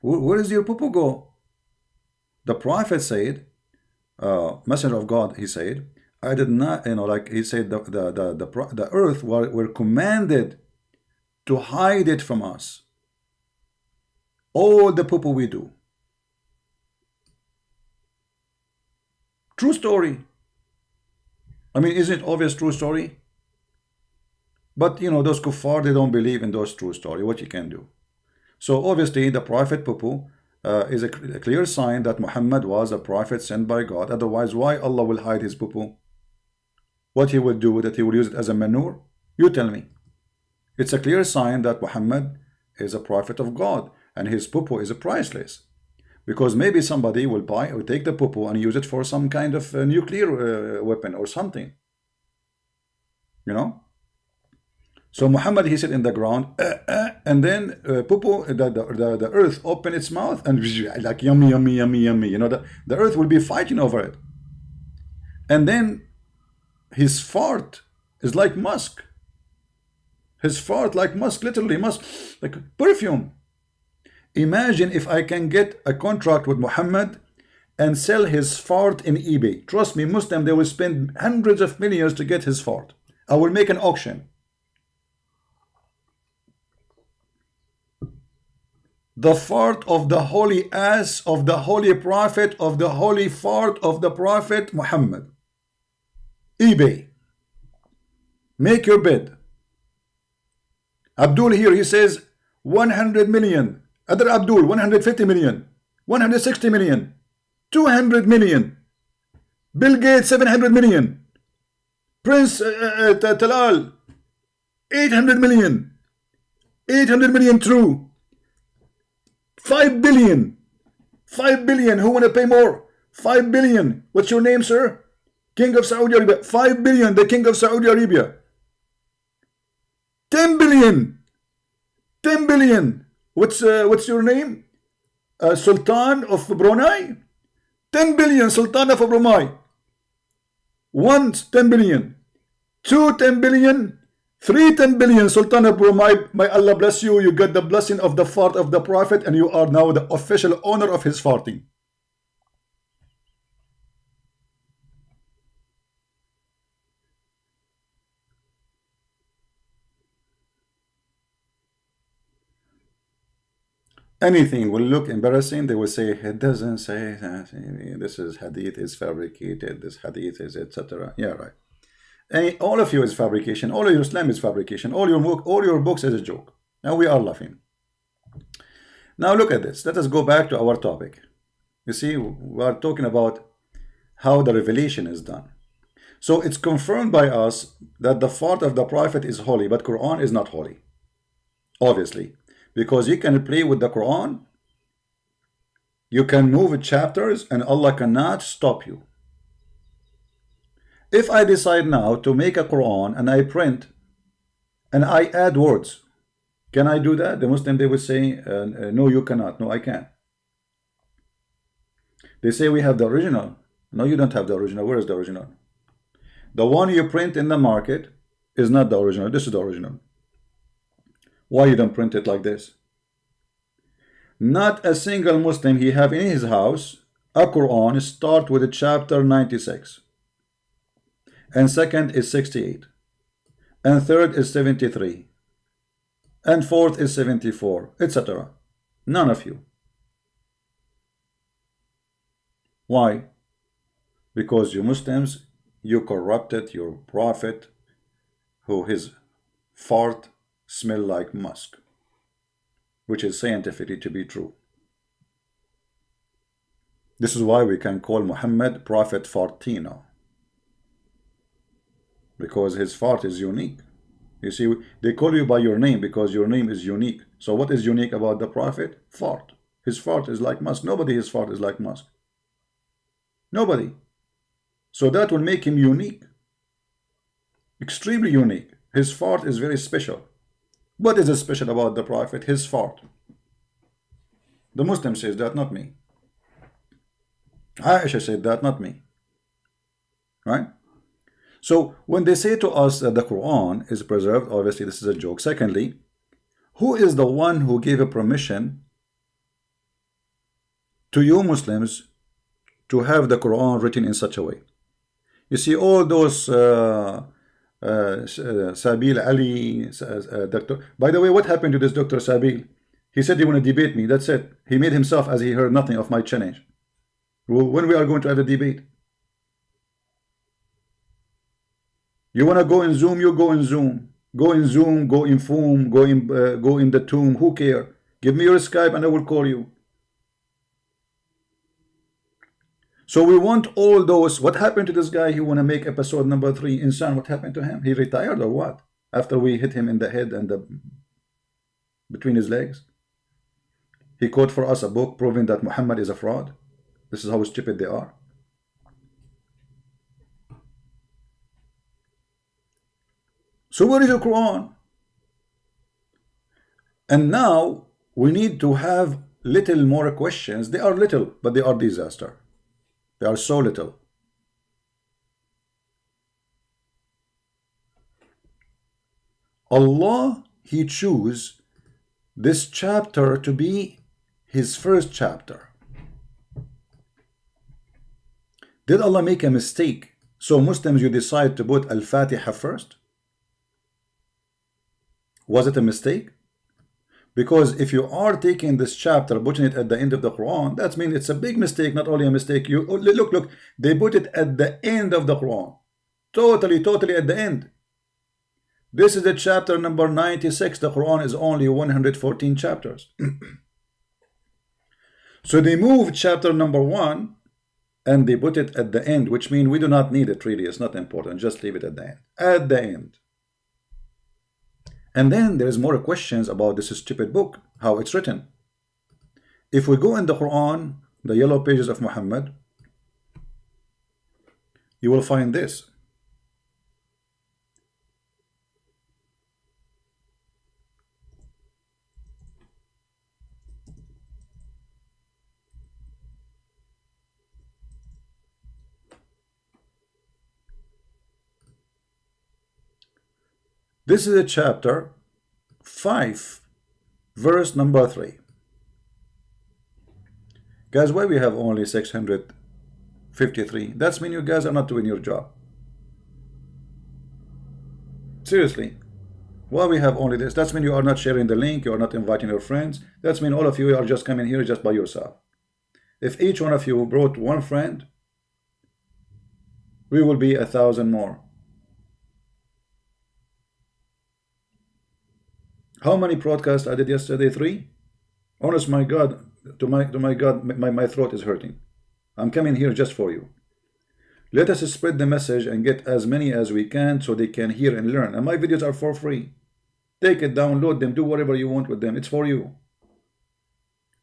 Where is your poo-poo go? The prophet said, messenger of God, he said, I did not, like he said, the earth were commanded to hide it from us. All the poo-poo we do. True story. I mean, isn't it obvious true story? But those kuffar, they don't believe in those true story. What you can do? So obviously the Prophet Pupu is a clear sign that Muhammad was a prophet sent by God. Otherwise, why Allah will hide his Pupu? What he will do with it? He will use it as a manure? You tell me. It's a clear sign that Muhammad is a prophet of God and his Pupu is priceless. Because maybe somebody will buy or take the Pupu and use it for some kind of nuclear weapon or something. You know? So Muhammad, he sit in the ground, and then Pupu, the earth open its mouth and like yummy, yummy, yummy, yummy. You know, the earth will be fighting over it. And then his fart is like musk. His fart like musk, literally musk, like perfume. Imagine if I can get a contract with Muhammad and sell his fart in eBay. Trust me, Muslim, they will spend hundreds of millions to get his fart. I will make an auction. The fart of the holy ass of the holy prophet of the holy fart of the prophet Muhammad. eBay. Make your bid. Abdul here, he says 100 million. Other Abdul, 150 million. 160 million. 200 million. Bill Gates, 700 million. Prince Talal, 800 million. 800 million true. 5 billion. 5 billion. Who want to pay more? 5 billion. What's your name, sir? King of Saudi Arabia. 5 billion. The King of Saudi Arabia. 10 billion. 10 billion. What's your name? Sultan of Brunei. 10 billion. Sultan of Brunei. 1, 10 billion. 2, 10 billion. 3, 10 billion. Sultan of Brunei, may Allah bless you. You got the blessing of the fart of the Prophet and you are now the official owner of his farting. Anything will look embarrassing. They will say, it doesn't say that. This is hadith is fabricated. This hadith is etc. Yeah, right. All of you is fabrication. All of your Islam is fabrication. All your books is a joke. Now we are laughing. Now look at this. Let us go back to our topic. You see, we are talking about how the revelation is done. So it's confirmed by us that the fart of the Prophet is holy, but Quran is not holy. Obviously. Because you can play with the Quran. You can move chapters and Allah cannot stop you. If I decide now to make a Quran and I print and I add words, can I do that? The Muslim, they would say, no, you cannot. No, I can't. They say we have the original. No, you don't have the original. Where is the original? The one you print in the market is not the original. This is the original. Why you don't print it like this? Not a single Muslim he have in his house a Quran start with a chapter 96. And second is 68, and third is 73, and fourth is 74, etc. None of you. Why? Because you Muslims, you corrupted your prophet, who his fart smell like musk, which is scientifically to be true. This is why we can call Muhammad Prophet Fartino. Because his fart is unique. You see, they call you by your name because your name is unique. So what is unique about the Prophet? Fart. His fart is like musk. Nobody his fart is like musk. Nobody. So that will make him unique. Extremely unique. His fart is very special. What is special about the Prophet? His fart. The Muslim says that, not me. Aisha said that, not me. Right? So when they say to us that the Quran is preserved, obviously this is a joke. Secondly, who is the one who gave a permission to you Muslims to have the Quran written in such a way? You see, all those Sabil Ali, Dr. By the way, what happened to this Dr. Sabil? He said he want to debate me. That's it. He made himself as he heard nothing of my challenge. When we are going to have a debate? You want to go in Zoom, you go in Zoom. Go in Zoom, go in Foom, go in the Tomb. Who care? Give me your Skype and I will call you. So we want all those. What happened to this guy who want to make episode number 3? Insan, what happened to him? He retired or what? After we hit him in the head and between his legs? He quote for us a book proving that Muhammad is a fraud. This is how stupid they are. So where is your Quran? And now we need to have little more questions. They are little, but they are disaster. They are so little. Allah, He chose this chapter to be His first chapter. Did Allah make a mistake? So Muslims, you decide to put Al-Fatiha first? Was it a mistake? Because if you are taking this chapter, putting it at the end of the Quran, that means it's a big mistake, not only a mistake. You look, they put it at the end of the Quran. Totally at the end. This is the chapter number 96. The Quran is only 114 chapters. So they moved chapter number 1 and they put it at the end, which means we do not need it really. It's not important. Just leave it at the end. At the end. And then there is more questions about this stupid book, how it's written. If we go in the Quran, the yellow pages of Muhammad, you will find this. This is a chapter 5, verse number 3. Guys, why we have only 653? That's mean you guys are not doing your job. Seriously. Why we have only this? That's mean you are not sharing the link, you are not inviting your friends. That's mean all of you are just coming here just by yourself. If each one of you brought one friend, we will be 1,000 more. How many broadcasts I did yesterday? 3? Honest, my God, to my God, my throat is hurting. I'm coming here just for you. Let us spread the message and get as many as we can so they can hear and learn. And my videos are for free. Take it, download them, do whatever you want with them. It's for you.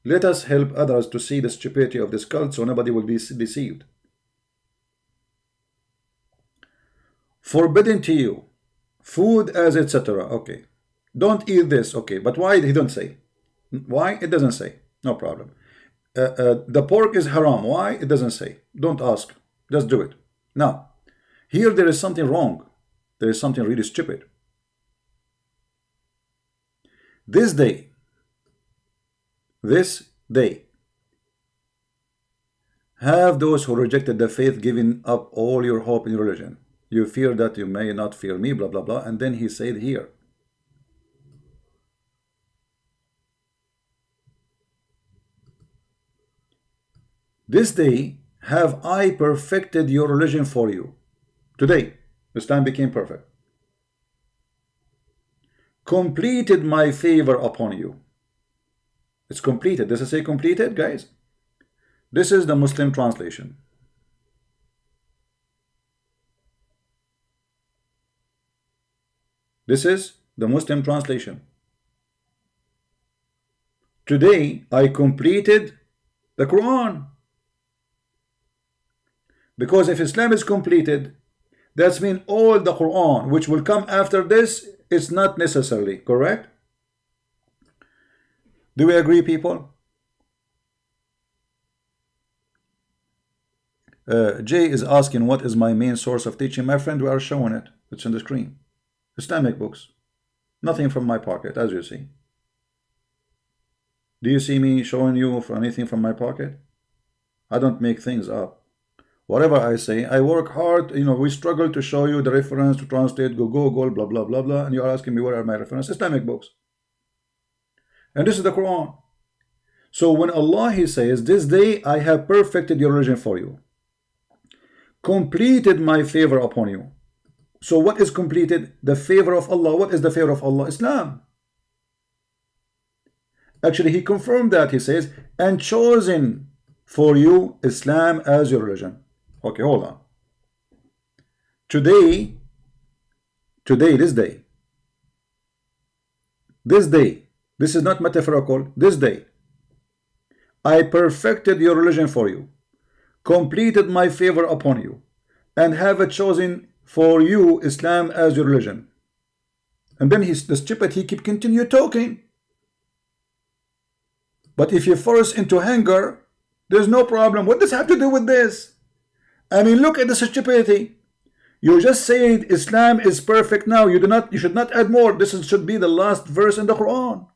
Let us help others to see the stupidity of this cult so nobody will be deceived. Forbidden to you, food as etc. Okay. Don't eat this. Okay, but why he don't say? Why? It doesn't say. No problem. The pork is haram. Why? It doesn't say. Don't ask. Just do it. Now, here there is something wrong. There is something really stupid. This day, have those who rejected the faith given up all your hope in religion. You fear that you may not fear me, blah, blah, blah. And then he said here, this day have I perfected your religion for you. Today, Islam became perfect. Completed my favor upon you. It's completed. Does it say completed, guys? This is the Muslim translation. This is the Muslim translation. Today, I completed the Quran. Because if Islam is completed, that means all the Quran which will come after this is not necessarily correct. Do we agree, people? Jay is asking, what is my main source of teaching? My friend, we are showing it. It's on the screen. Islamic books. Nothing from my pocket, as you see. Do you see me showing you for anything from my pocket? I don't make things up. Whatever I say, I work hard. You know, we struggle to show you the reference, to translate, go Google, blah, blah, blah, blah. And you are asking me, where are my references? Islamic books. And this is the Quran. So when Allah, He says, this day I have perfected your religion for you. Completed my favor upon you. So what is completed? The favor of Allah. What is the favor of Allah? Islam. Actually, he confirmed that. He says, and chosen for you Islam as your religion. Okay, hold on. Today, this day, this is not metaphorical, this day, I perfected your religion for you, completed my favor upon you, and have chosen for you Islam as your religion. And then the stupid, he keep continue talking. But if you force into anger, there's no problem. What does it have to do with this? I mean, look at the stupidity. You just said Islam is perfect now. You should not add more. This should be the last verse in the Quran.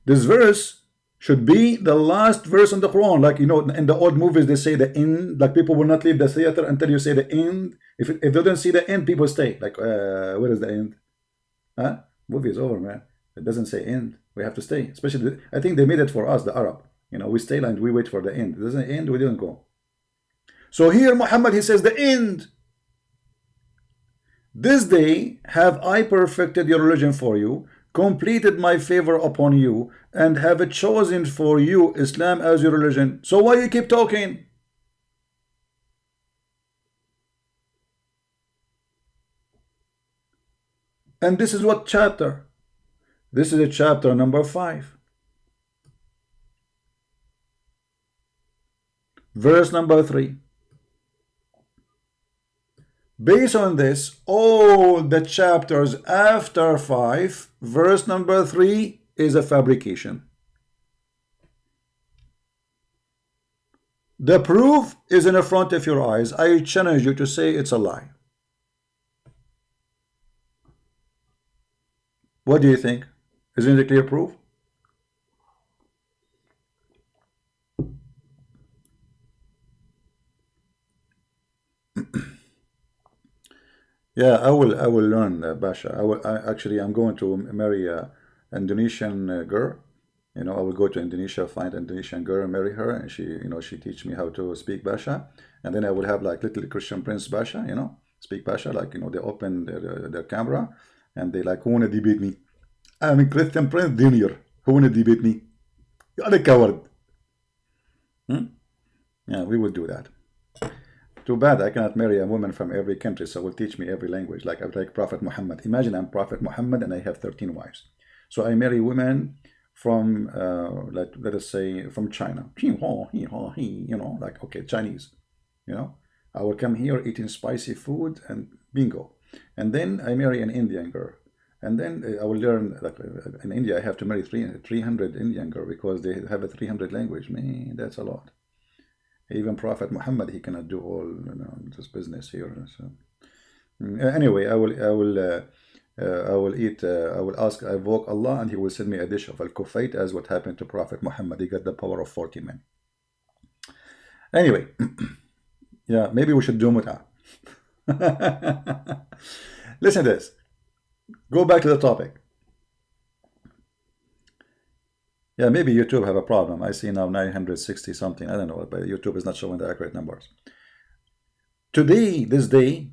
This verse should be the last verse in the Quran. Like, you know, in the old movies, they say the end. Like, people will not leave the theater until you say the end. If they don't see the end, people stay. Like, where is the end? Huh? Movie is over, man. It doesn't say end. We have to stay. Especially, I think they made it for us, the Arab. You know, we stay and we wait for the end. It doesn't end, we didn't go. So here Muhammad, he says the end. This day have I perfected your religion for you, completed my favor upon you, and have chosen for you Islam as your religion. So why you keep talking? And this is what chapter? This is a chapter number 5. Verse number 3. Based on this, all the chapters after 5, verse number 3 is a fabrication. The proof is in the front of your eyes. I challenge you to say it's a lie. What do you think? Isn't it a clear proof? Yeah, I will learn, Basha. I'm going to marry a Indonesian girl. You know, I will go to Indonesia, find an Indonesian girl, marry her, and she teach me how to speak Basha, and then I will have like little Christian Prince Basha, you know, speak Basha, like, you know, they open their camera, and they like, who wanna debate me? I'm a Christian Prince Junior. Who wanna debate me? You're a coward. Yeah, we will do that. Too bad I cannot marry a woman from every country, so will teach me every language, like Prophet Muhammad. Imagine I'm Prophet Muhammad and I have 13 wives. So I marry women from, let us say, from China. You know, like, okay, Chinese. You know, I will come here eating spicy food and bingo. And then I marry an Indian girl. And then I will learn, like, in India, I have to marry 300 Indian girl because they have a 300 language. Man, that's a lot. Even Prophet Muhammad, he cannot do all, you know, this business here. So anyway, I will ask, I invoke Allah, and He will send me a dish of al-kufayt, as what happened to Prophet Muhammad. He got the power of 40 men. Anyway, yeah, maybe we should do mut'ah. Listen to this. Go back to the topic. Yeah, maybe YouTube have a problem. I see now 960 something. I don't know, but YouTube is not showing the accurate numbers. Today, this day,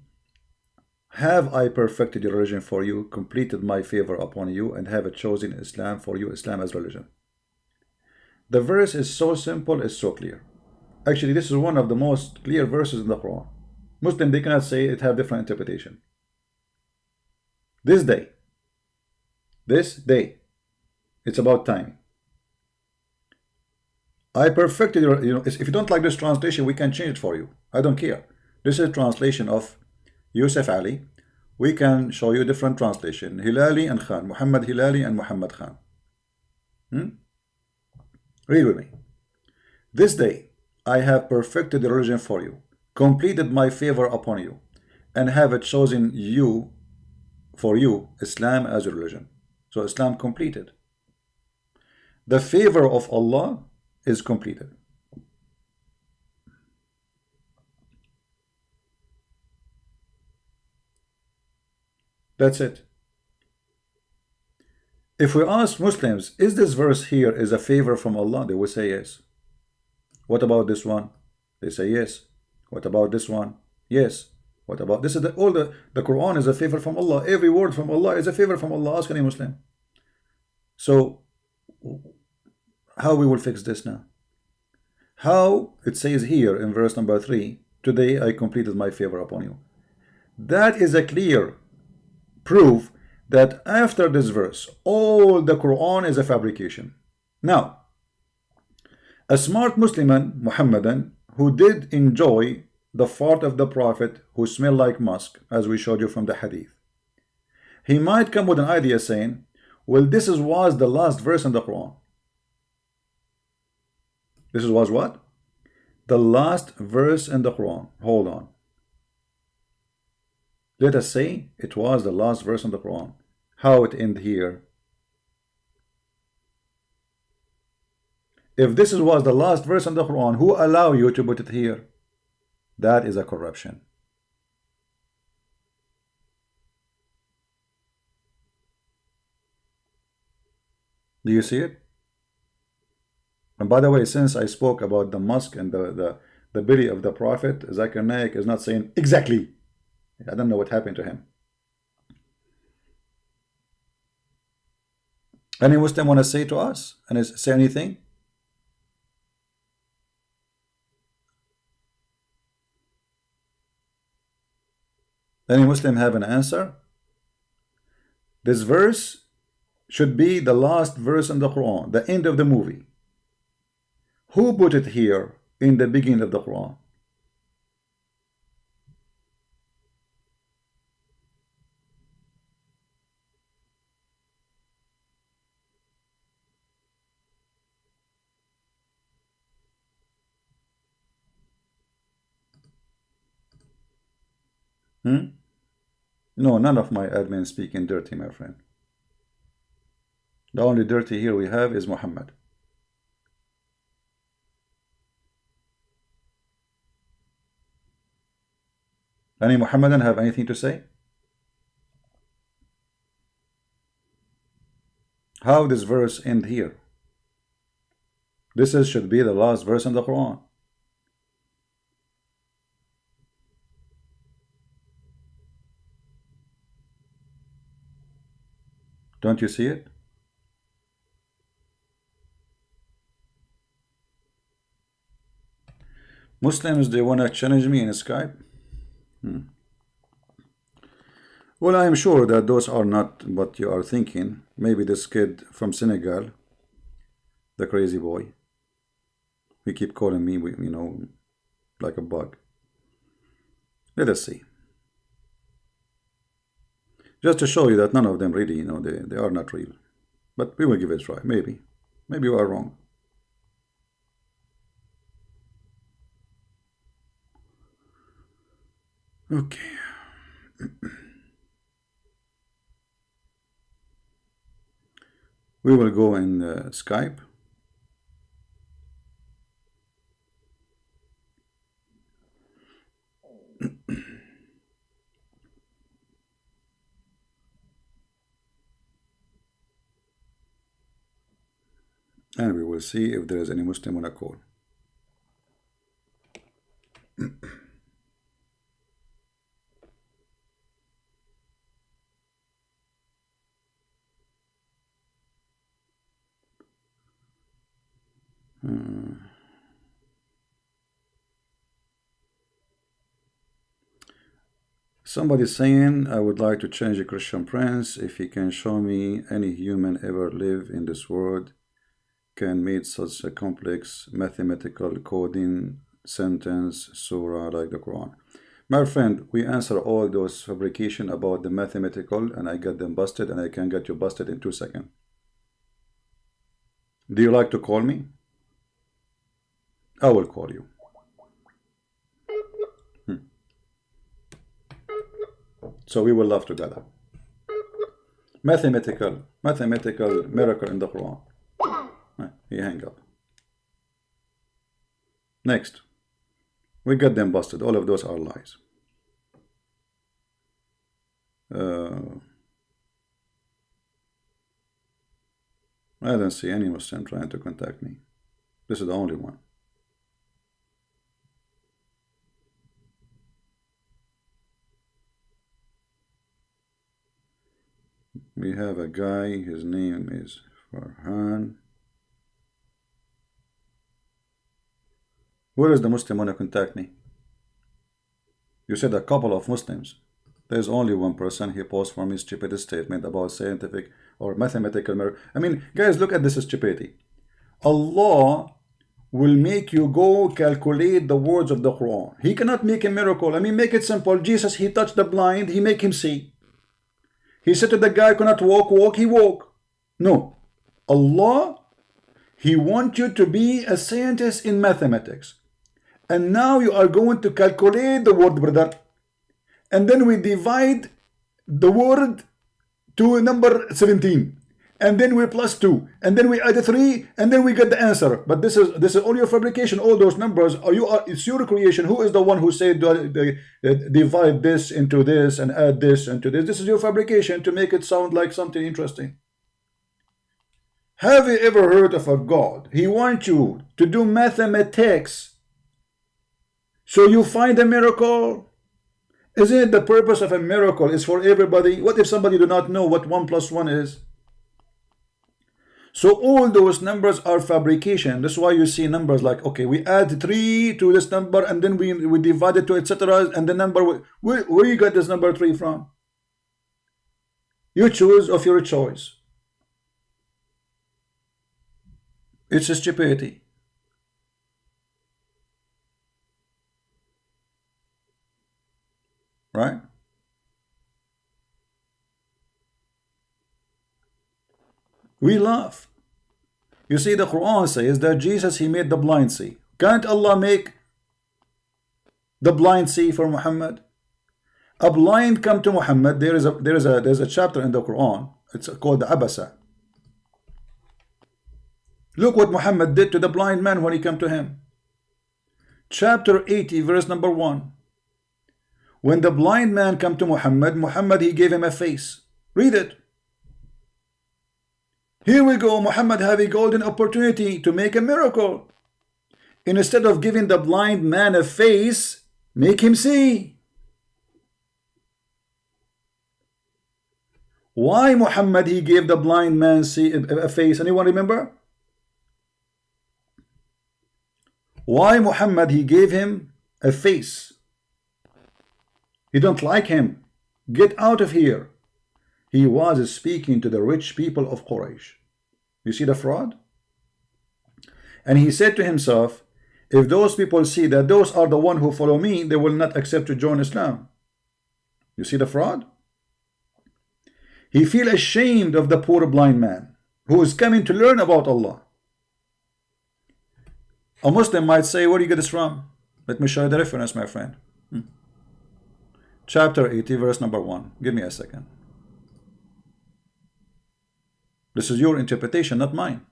have I perfected your religion for you, completed my favor upon you, and have chosen Islam for you, Islam as religion. The verse is so simple, it's so clear. Actually, this is one of the most clear verses in the Quran. Muslim, they cannot say it have different interpretation. This day, it's about time. I perfected your, you know, if you don't like this translation, we can change it for you. I don't care. This is a translation of Yusuf Ali. We can show you different translation. Hilali and Khan. Muhammad Hilali and Muhammad Khan. Read with me. This day I have perfected the religion for you, completed my favor upon you, and have chosen you for you Islam as your religion. So Islam completed. The favor of Allah is completed. That's it. If we ask Muslims, is this verse here is a favor from Allah? They will say yes. What about this one? They say yes. What about this one? Yes. What about this? Is all the Quran is a favor from Allah. Every word from Allah is a favor from Allah. Ask any Muslim. So how we will fix this now? How it says here in verse number 3, today I completed my favor upon you. That is a clear proof that after this verse, all the Quran is a fabrication. Now, a smart Muslim, Muhammadan, who did enjoy the fart of the Prophet who smelled like musk, as we showed you from the hadith, he might come with an idea saying, well, this was the last verse in the Quran. This was what? The last verse in the Quran. Hold on. Let us say it was the last verse in the Quran. How it end here? If this was the last verse in the Quran, who allow you to put it here? That is a corruption. Do you see it? And by the way, since I spoke about the musk and the belly of the Prophet, Zakir Naik is not saying exactly. I don't know what happened to him. Any Muslim want to say to us and say anything? Any Muslim have an answer? This verse should be the last verse in the Quran, the end of the movie. Who put it here in the beginning of the Quran? No, none of my admins speak in dirty, my friend. The only dirty here we have is Muhammad. Any Muhammadan have anything to say? How this verse end here? This should be the last verse in the Quran. Don't you see it? Muslims, they want to challenge me in Skype? Well, I am sure that those are not what you are thinking. Maybe this kid from Senegal, the crazy boy, he keep calling me, you know, like a bug. Let us see. Just to show you that none of them really, you know, they are not real. But we will give it a try. Maybe you are wrong. Okay. We will go in Skype. And we will see if there is any Muslim on a call. Somebody saying, I would like to change a Christian Prince. If he can show me any human ever live in this world can meet such a complex mathematical coding sentence surah like the Quran. My friend, we answer all those fabrication about the mathematical and I get them busted and I can get you busted in 2 seconds. Do you like to call me? I will call you. So we will laugh together. Mathematical miracle in the Quran. He hang up. Next. We got them busted. All of those are lies. I don't see any Muslim trying to contact me. This is the only one. We have a guy, his name is Farhan. Where is the Muslim want to contact me? You said a couple of Muslims. There's only one person. He posed for me stupid statement about scientific or mathematical miracle. I mean, guys, look at this stupidity. Allah will make you go calculate the words of the Quran. He cannot make a miracle. I mean, make it simple. Jesus, he touched the blind, he make him see. He said to the guy cannot walk, he walk. No. Allah, he wants you to be a scientist in mathematics. And now you are going to calculate the word, brother. And then we divide the word to number 17. And then we plus 2. And then we add 3. And then we get the answer. But this is all your fabrication. All those numbers it's your creation. Who is the one who said divide this into this and add this into this? This is your fabrication to make it sound like something interesting. Have you ever heard of a God? He wants you to do mathematics so you find a miracle. Isn't it the purpose of a miracle is for everybody? What if somebody do not know what 1 plus 1 is? So all those numbers are fabrication. That's why you see numbers like, okay, we add 3 to this number and then we divide it to etc. And the number, where you got this number 3 from? You choose of your choice. It's a stupidity. Right? We laugh. You see, the Quran says that Jesus, he made the blind see. Can't Allah make the blind see for Muhammad? A blind come to Muhammad. There's a chapter in the Quran. It's called the Abasa. Look what Muhammad did to the blind man when he came to him. Chapter 80, verse number 1. When the blind man came to Muhammad, he gave him a face. Read it. Here we go. Muhammad have a golden opportunity to make a miracle. Instead of giving the blind man a face, make him see. Why Muhammad he gave the blind man a face? Anyone remember? Why Muhammad he gave him a face? He don't like him. Get out of here. He was speaking to the rich people of Quraysh. You see the fraud? And he said to himself, if those people see that those are the one who follow me, they will not accept to join Islam. You see the fraud? He feel ashamed of the poor blind man who is coming to learn about Allah. A Muslim might say, where do you get this from? Let me show you the reference, my friend. Chapter 80, verse number 1. Give me a second. This is your interpretation, not mine.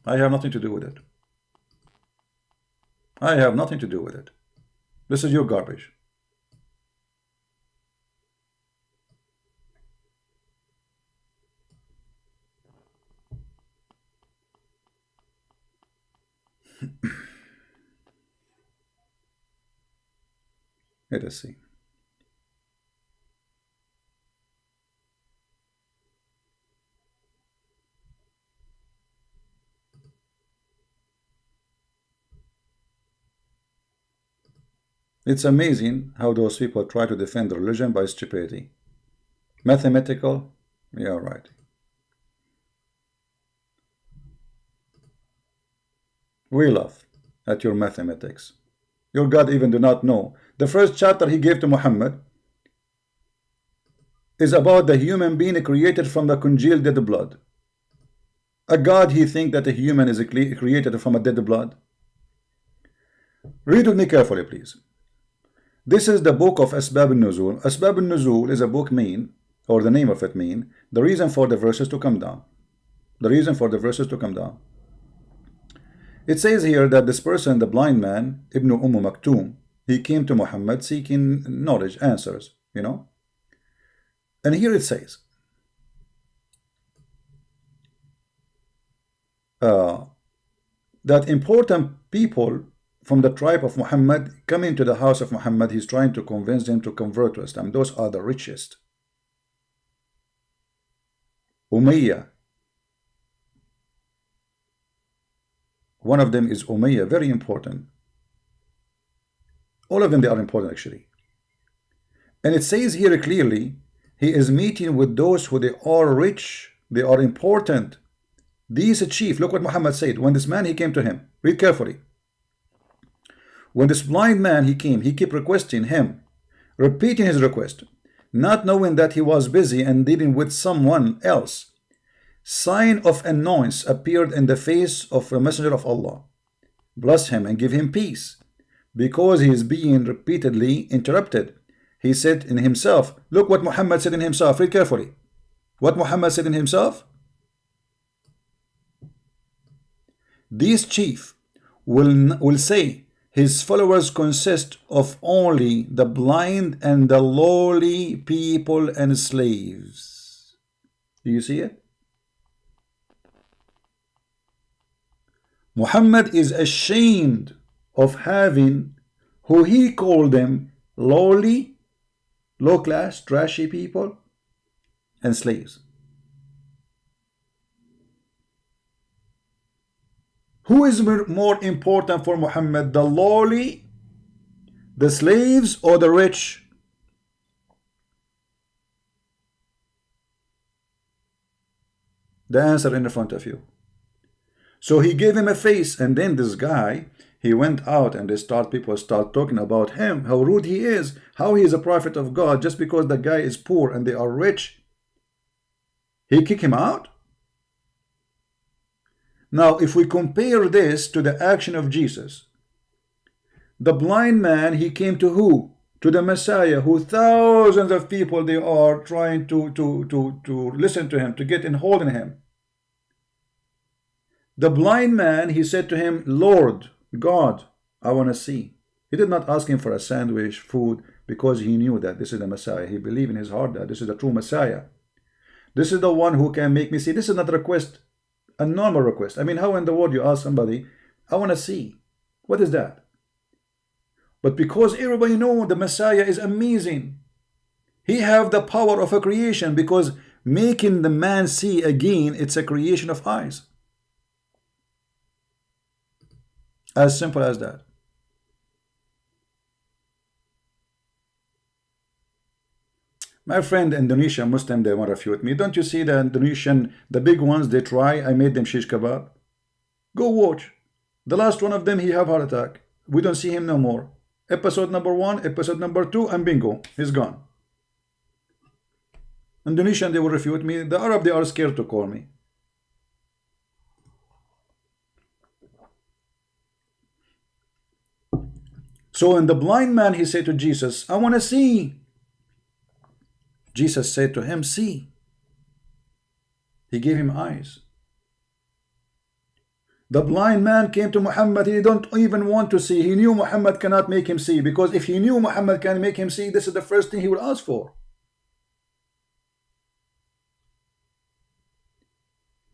I have nothing to do with it. I have nothing to do with it. This is your garbage. Let us see. It's amazing how those people try to defend the religion by stupidity. Mathematical? Yeah, right. We laugh at your mathematics. Your God even do not know. The first chapter he gave to Muhammad is about the human being created from the congealed dead blood. A God, he think that a human is created from a dead blood. Read with me carefully, please. This is the book of Asbab al-Nuzul. Asbab al-Nuzul is a book mean, or the name of it mean, the reason for the verses to come down. The reason for the verses to come down. It says here that this person, the blind man, Ibn Maktoum, he came to Muhammad seeking knowledge, answers, you know. And here it says, that important people from the tribe of Muhammad come into the house of Muhammad. He's trying to convince them to convert to Islam. Those are the richest. Umayyah, One of them is Umayyah, very important. All of them, they are important actually. And it says here clearly, he is meeting with those who they are rich, they are important. These chief, look what Muhammad said. When this man, he came to him. Read carefully. When this blind man, he came, he kept requesting him, repeating his request, not knowing that he was busy and dealing with someone else. Sign of annoyance appeared in the face of a messenger of Allah. Bless him and give him peace, because he is being repeatedly interrupted. He said in himself, look what Muhammad said in himself. Read carefully. What Muhammad said in himself? This chief will say his followers consist of only the blind and the lowly people and slaves. Do you see it? Muhammad is ashamed of having who he called them lowly, low class, trashy people and slaves. Who is more important for Muhammad, the lowly, the slaves, or the rich? The answer in front of you. So he gave him a face, and then this guy, he went out and people start talking about him, how rude he is, how he is a prophet of God, just because the guy is poor and they are rich. He kicked him out. Now, if we compare this to the action of Jesus, the blind man, he came to who? To the Messiah, who thousands of people, they are trying to listen to him, to get in hold in him. The blind man, he said to him, Lord, God, I want to see. He did not ask him for a sandwich, food, because he knew that this is the Messiah. He believed in his heart that this is the true Messiah. This is the one who can make me see. This is not a request, a normal request. I mean, how in the world you ask somebody, I want to see? What is that? But because everybody knows the Messiah is amazing, he have the power of a creation, because making the man see again, it's a creation of eyes. As simple as that. My friend, Indonesian Muslim, they want to refute me. Don't you see the Indonesian, the big ones, they try. I made them shish kebab. Go watch. The last one of them, he have heart attack. We don't see him no more. Episode number 1, episode number 2, and bingo, he's gone. Indonesian, they will refute me. The Arab, they are scared to call me. So when the blind man, he said to Jesus, I want to see. Jesus said to him, see. He gave him eyes. The blind man came to Muhammad. He don't even want to see. He knew Muhammad cannot make him see, because if he knew Muhammad can make him see, this is the first thing he will ask for.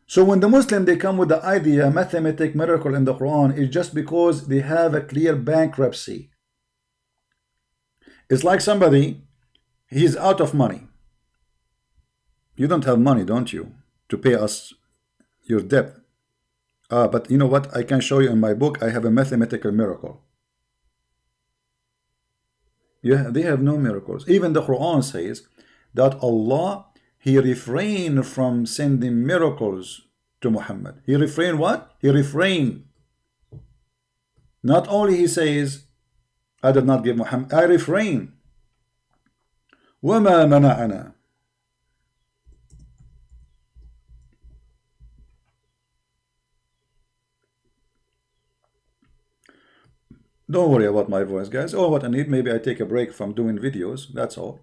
So when the Muslim, they come with the idea mathematic miracle in the Quran is just because they have a clear bankruptcy. It's like somebody, he's out of money. You don't have money, don't you, to pay us your debt? But you know what? I can show you in my book. I have a mathematical miracle. Yeah, they have no miracles. Even the Quran says that Allah, he refrained from sending miracles to Muhammad. He refrained what? He refrained. Not only he says, I did not give Muhammad, I refrain. وَمَا مَنَعَنَا. Don't worry about my voice, guys. Oh, what I need, maybe I take a break from doing videos. That's all.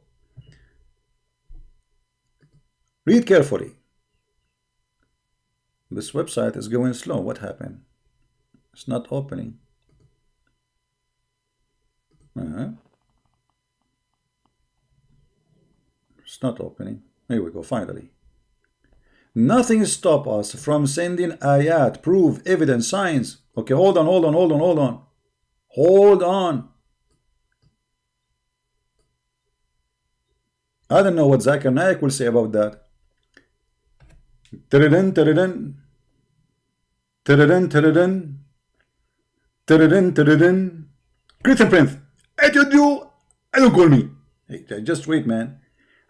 Read carefully. This website is going slow. What happened? It's not opening. It's not opening. Here we go, finally. Nothing stop us from sending ayat, proof, evidence, signs. Okay, hold on. Hold on. I don't know what Zakir Naik will say about that. Tiridan, tiridan. Tiridan, tiridan. Tadadun, tadadun. Christian Prince, I told you, I don't call me. Hey, just wait, man.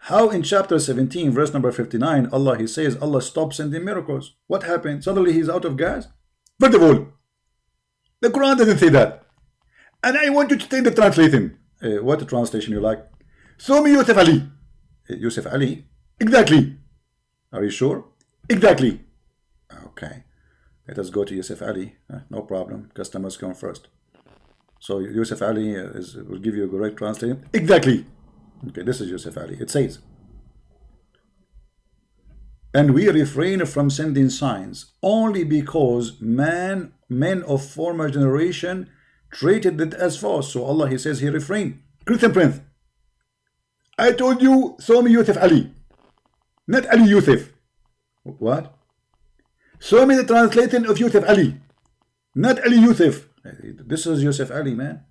How in chapter 17, verse number 59, He says Allah stopped sending miracles. What happened? Suddenly he's out of gas? First of all, the Quran doesn't say that. And I want you to take the translation. What translation you like? Show me Yusuf Ali. Yusuf Ali? Exactly. Are you sure? Exactly. Okay. Let us go to Yusuf Ali. No problem. Customers come first. So Yusuf Ali will give you a correct translation. Exactly. Okay, this is Yusuf Ali. It says, and we refrain from sending signs only because men of former generation treated it as false. So Allah, He says, He refrained. Christian Prince, I told you, show me Yusuf Ali, not Ali Yusuf. What? Show me the translation of Yusuf Ali, not Ali Yusuf. This is Yusuf Ali, man.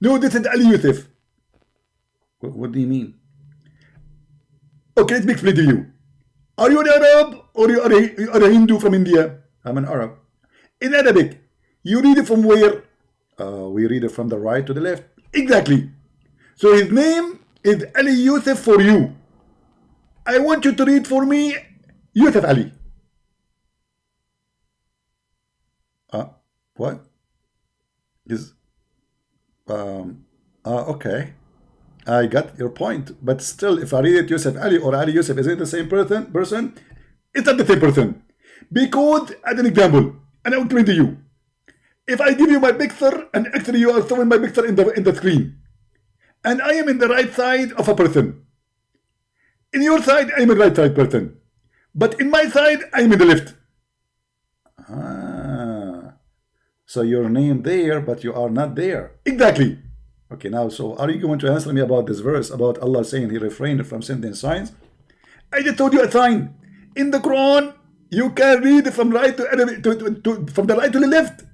No, this is Ali Yusuf. What do you mean? Okay, let me explain to you. Are you an Arab or you are a Hindu from India? I'm an Arab. In Arabic, you read it from where? We read it from the right to the left. Exactly. So his name is Ali Yusuf for you. I want you to read for me Yusuf Ali. What? Okay. I got your point, but still, if I read it Yusuf Ali or Ali Yusuf, is it the same person? It's not the same person. Because, as an example, and I will explain to you, if I give you my picture, and actually you are showing my picture in the screen, and I am in the right side of a person. In your side, I am in the right side person. But in my side, I am in the left. So your name there, but you are not there. Exactly. Okay, now, so are you going to answer me about this verse, about Allah saying He refrained from sending signs? I just told you a sign. In the Quran, you can read from right to from the right to the left.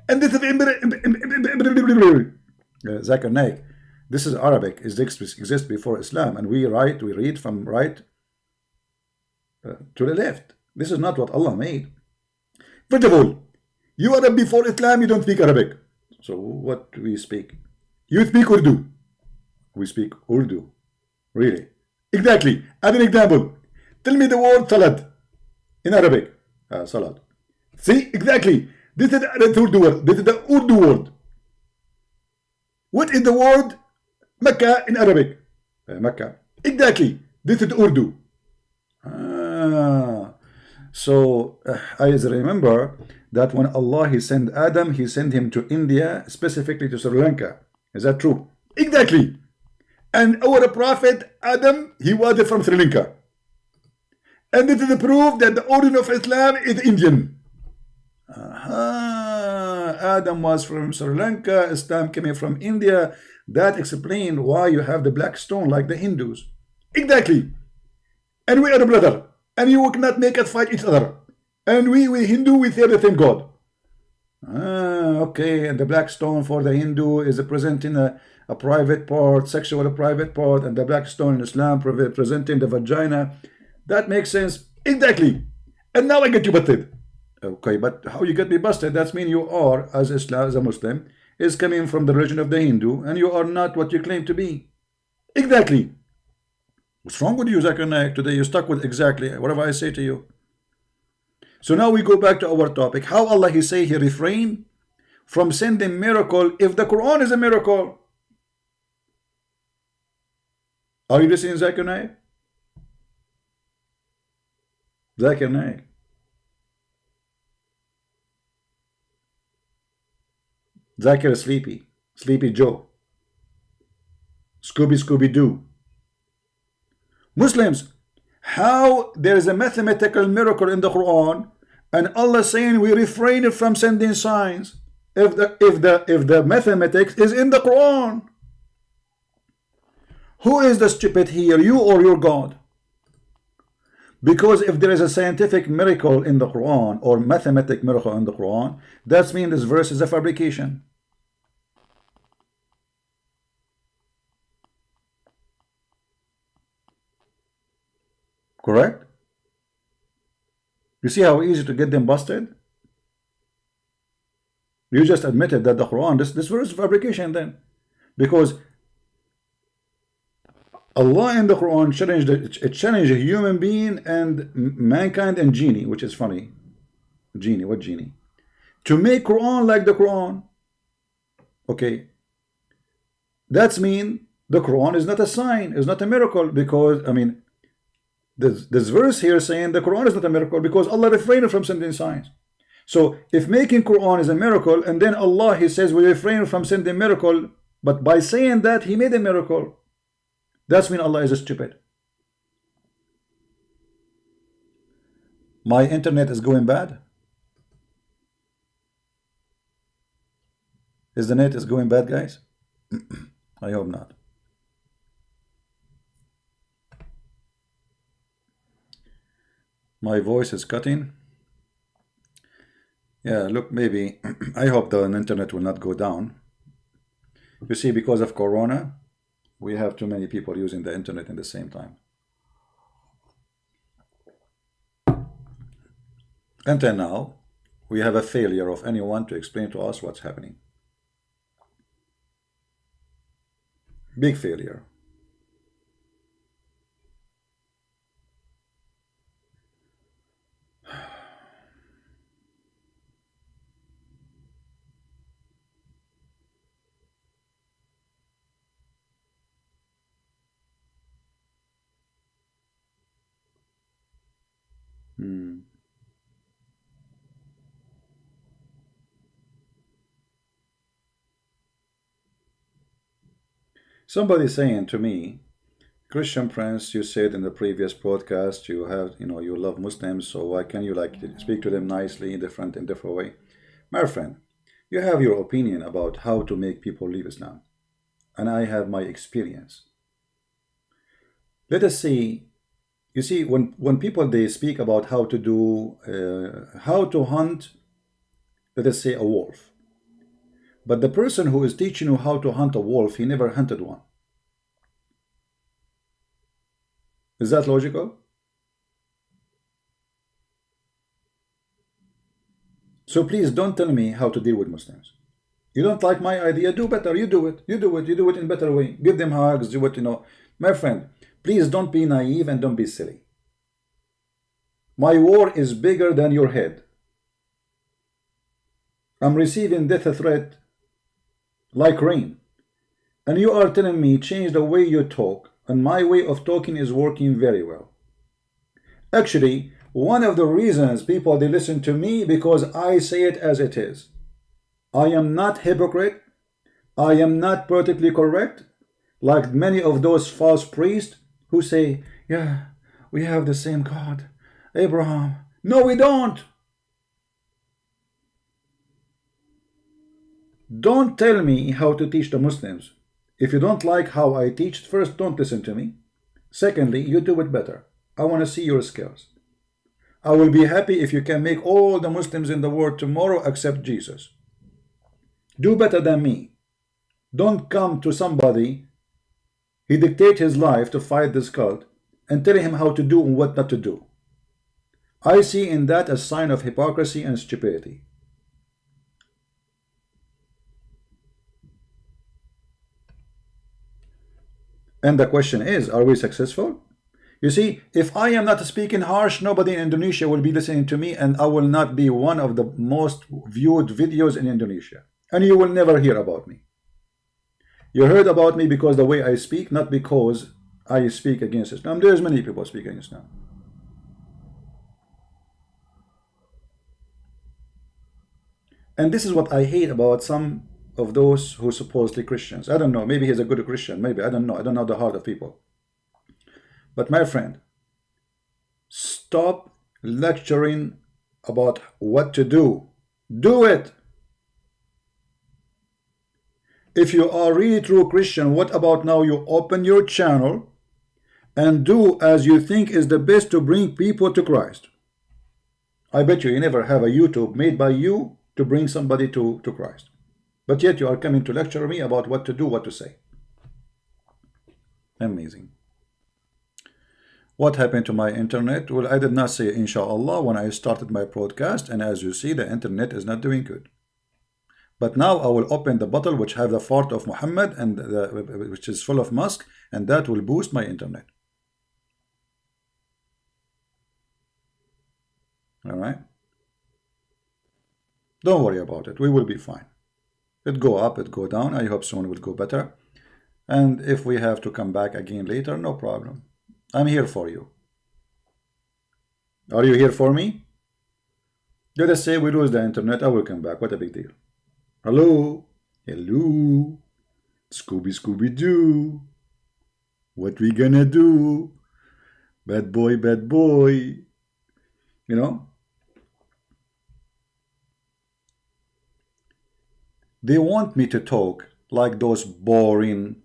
And this is Zakir Naik. This is Arabic. It exists before Islam, and we read from right to the left. This is not what Allah made. First of all, you are before Islam, you don't speak Arabic. So what do we speak? You speak Urdu. We speak Urdu. Really? Exactly. As an example, tell me the word salad in Arabic. Salad. See? Exactly. This is the Urdu word. This is the Urdu word. What is the word Mecca in Arabic? Mecca. Exactly. This is Urdu. So I remember that when Allah He sent Adam, He sent him to India, specifically to Sri Lanka. Is that true? Exactly. And our prophet Adam, he was from Sri Lanka. And this is the proof that the origin of Islam is Indian. Adam was from Sri Lanka, Islam came from India. That explains why you have the black stone like the Hindus. Exactly. And we are a brother. And you cannot make us fight each other. And we Hindu, we serve the same God. Okay, and the black stone for the Hindu is presenting a private part, sexual private part, and the black stone in Islam presenting the vagina. That makes sense. Exactly. And now I get you busted. Okay, but how you get me busted? That means you are, as Islam, as a Muslim, is coming from the religion of the Hindu, and you are not what you claim to be. Exactly. What's wrong with you, Zakir Naik? Today you're stuck with exactly whatever I say to you. So now we go back to our topic. How Allah He say He refrained from sending miracle if the Quran is a miracle? Are you listening, Zakir Naik? Zakir Naik. Zakir is sleepy. Sleepy Joe. Scooby Doo. Muslims, how there is a mathematical miracle in the Quran, and Allah saying we refrain from sending signs if the mathematics is in the Quran. Who is the stupid here, you or your God? Because if there is a scientific miracle in the Quran or mathematic miracle in the Quran, that means this verse is a fabrication. Correct? You see how easy to get them busted? You just admitted that the Quran, this verse is fabrication then. Because Allah in the Quran challenged a human being and mankind and genie, which is funny. Genie, what genie? To make Quran like the Quran. Okay. That's mean the Quran is not a sign, is not a miracle, because, I mean, this verse here saying the Quran is not a miracle because Allah refrained from sending signs. So if making Quran is a miracle, and then Allah, he says we refrain from sending miracle, but by saying that he made a miracle, that's mean Allah is stupid. My internet is going bad. Is the net is going bad, guys? I hope not. My voice is cutting. Yeah, look, maybe I hope the internet will not go down. You see, because of Corona, we have too many people using the internet at the same time. Until now, we have a failure of anyone to explain to us what's happening. Big failure. Somebody saying to me, Christian Prince, you said in the previous podcast you have, you love Muslims, so why can you speak to them nicely in different way? My friend, you have your opinion about how to make people leave Islam, and I have my experience. Let us see. You see, when people they speak about how to do, how to hunt, let us say a wolf. But the person who is teaching you how to hunt a wolf, he never hunted one. Is that logical? So please don't tell me how to deal with Muslims. You don't like my idea, do better. You do it. You do it. You do it in a better way. Give them hugs. Do what My friend, please don't be naive and don't be silly. My war is bigger than your head. I'm receiving death threat like rain. And you are telling me change the way you talk, and my way of talking is working very well. Actually, one of the reasons people they listen to me because I say it as it is. I am not hypocrite. I am not politically correct, like many of those false priests who say, yeah, we have the same God, Abraham. No, we don't. Don't tell me how to teach the Muslims. If you don't like how I teach, first, don't listen to me. Secondly, you do it better. I want to see your skills. I will be happy if you can make all the Muslims in the world tomorrow accept Jesus. Do better than me. Don't come to somebody, he dictate his life to fight this cult, and tell him how to do and what not to do. I see in that a sign of hypocrisy and stupidity. And the question is, are we successful? You see, if I am not speaking harsh, nobody in Indonesia will be listening to me, and I will not be one of the most viewed videos in Indonesia. And you will never hear about me. You heard about me because the way I speak, not because I speak against Islam. There's many people speaking against Islam. And this is what I hate about some of those who supposedly Christians. I don't know, maybe he's a good Christian, maybe, I don't know. I don't know the heart of people. But my friend, stop lecturing about what to do. Do it. If you are really true Christian, what about now you open your channel and do as you think is the best to bring people to Christ? I bet you never have a YouTube made by you to bring somebody to Christ. But yet you are coming to lecture me about what to do, what to say. Amazing. What happened to my internet? Well, I did not say inshallah when I started my broadcast, and as you see, the internet is not doing good. But now I will open the bottle which have the fort of Muhammad and which is full of musk, and that will boost my internet. All right. Don't worry about it. We will be fine. It go up, it go down. I hope soon it will go better. And if we have to come back again later, no problem. I'm here for you. Are you here for me? Let us say we lose the internet, I will come back. What a big deal. Hello? Hello? Scooby Scooby Doo. What we gonna do? Bad boy, bad boy. You know? They want me to talk like those boring,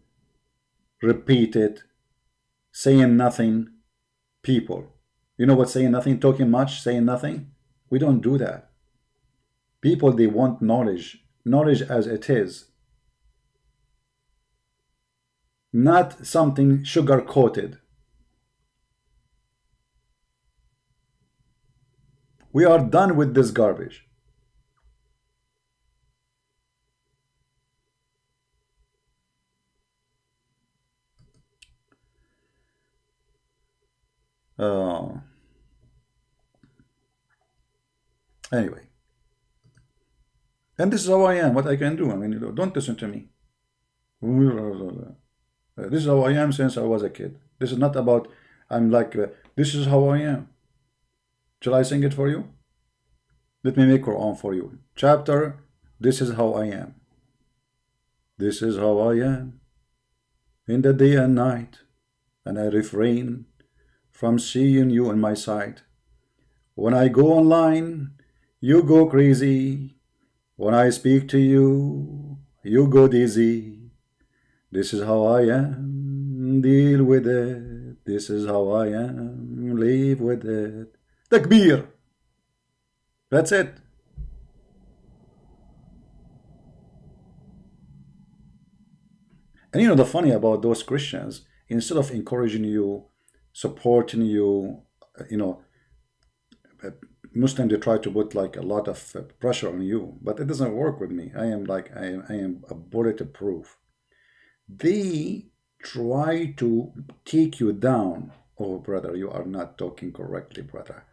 repeated, saying nothing people. You know what saying nothing? Talking much, saying nothing? We don't do that. People, they want knowledge. Knowledge as it is. Not something sugar-coated. We are done with this garbage. Anyway, and this is how I am. What I can do? I mean, don't listen to me. This is how I am since I was a kid. This is not about I'm like this is how I am. Shall I sing it for you? Let me make Quran for you. Chapter. This is how I am. This is how I am in the day and night, and I refrain from seeing you in my sight. When I go online, you go crazy. When I speak to you, you go dizzy. This is how I am. Deal with it. This is how I am. Live with it. Takbir. That's it. And you know the funny about those Christians, instead of encouraging you, supporting you, you know, Muslims, they try to put like a lot of pressure on you, but it doesn't work with me. I am like I am a bulletproof. They try to take you down. Oh, brother, you are not talking correctly, brother.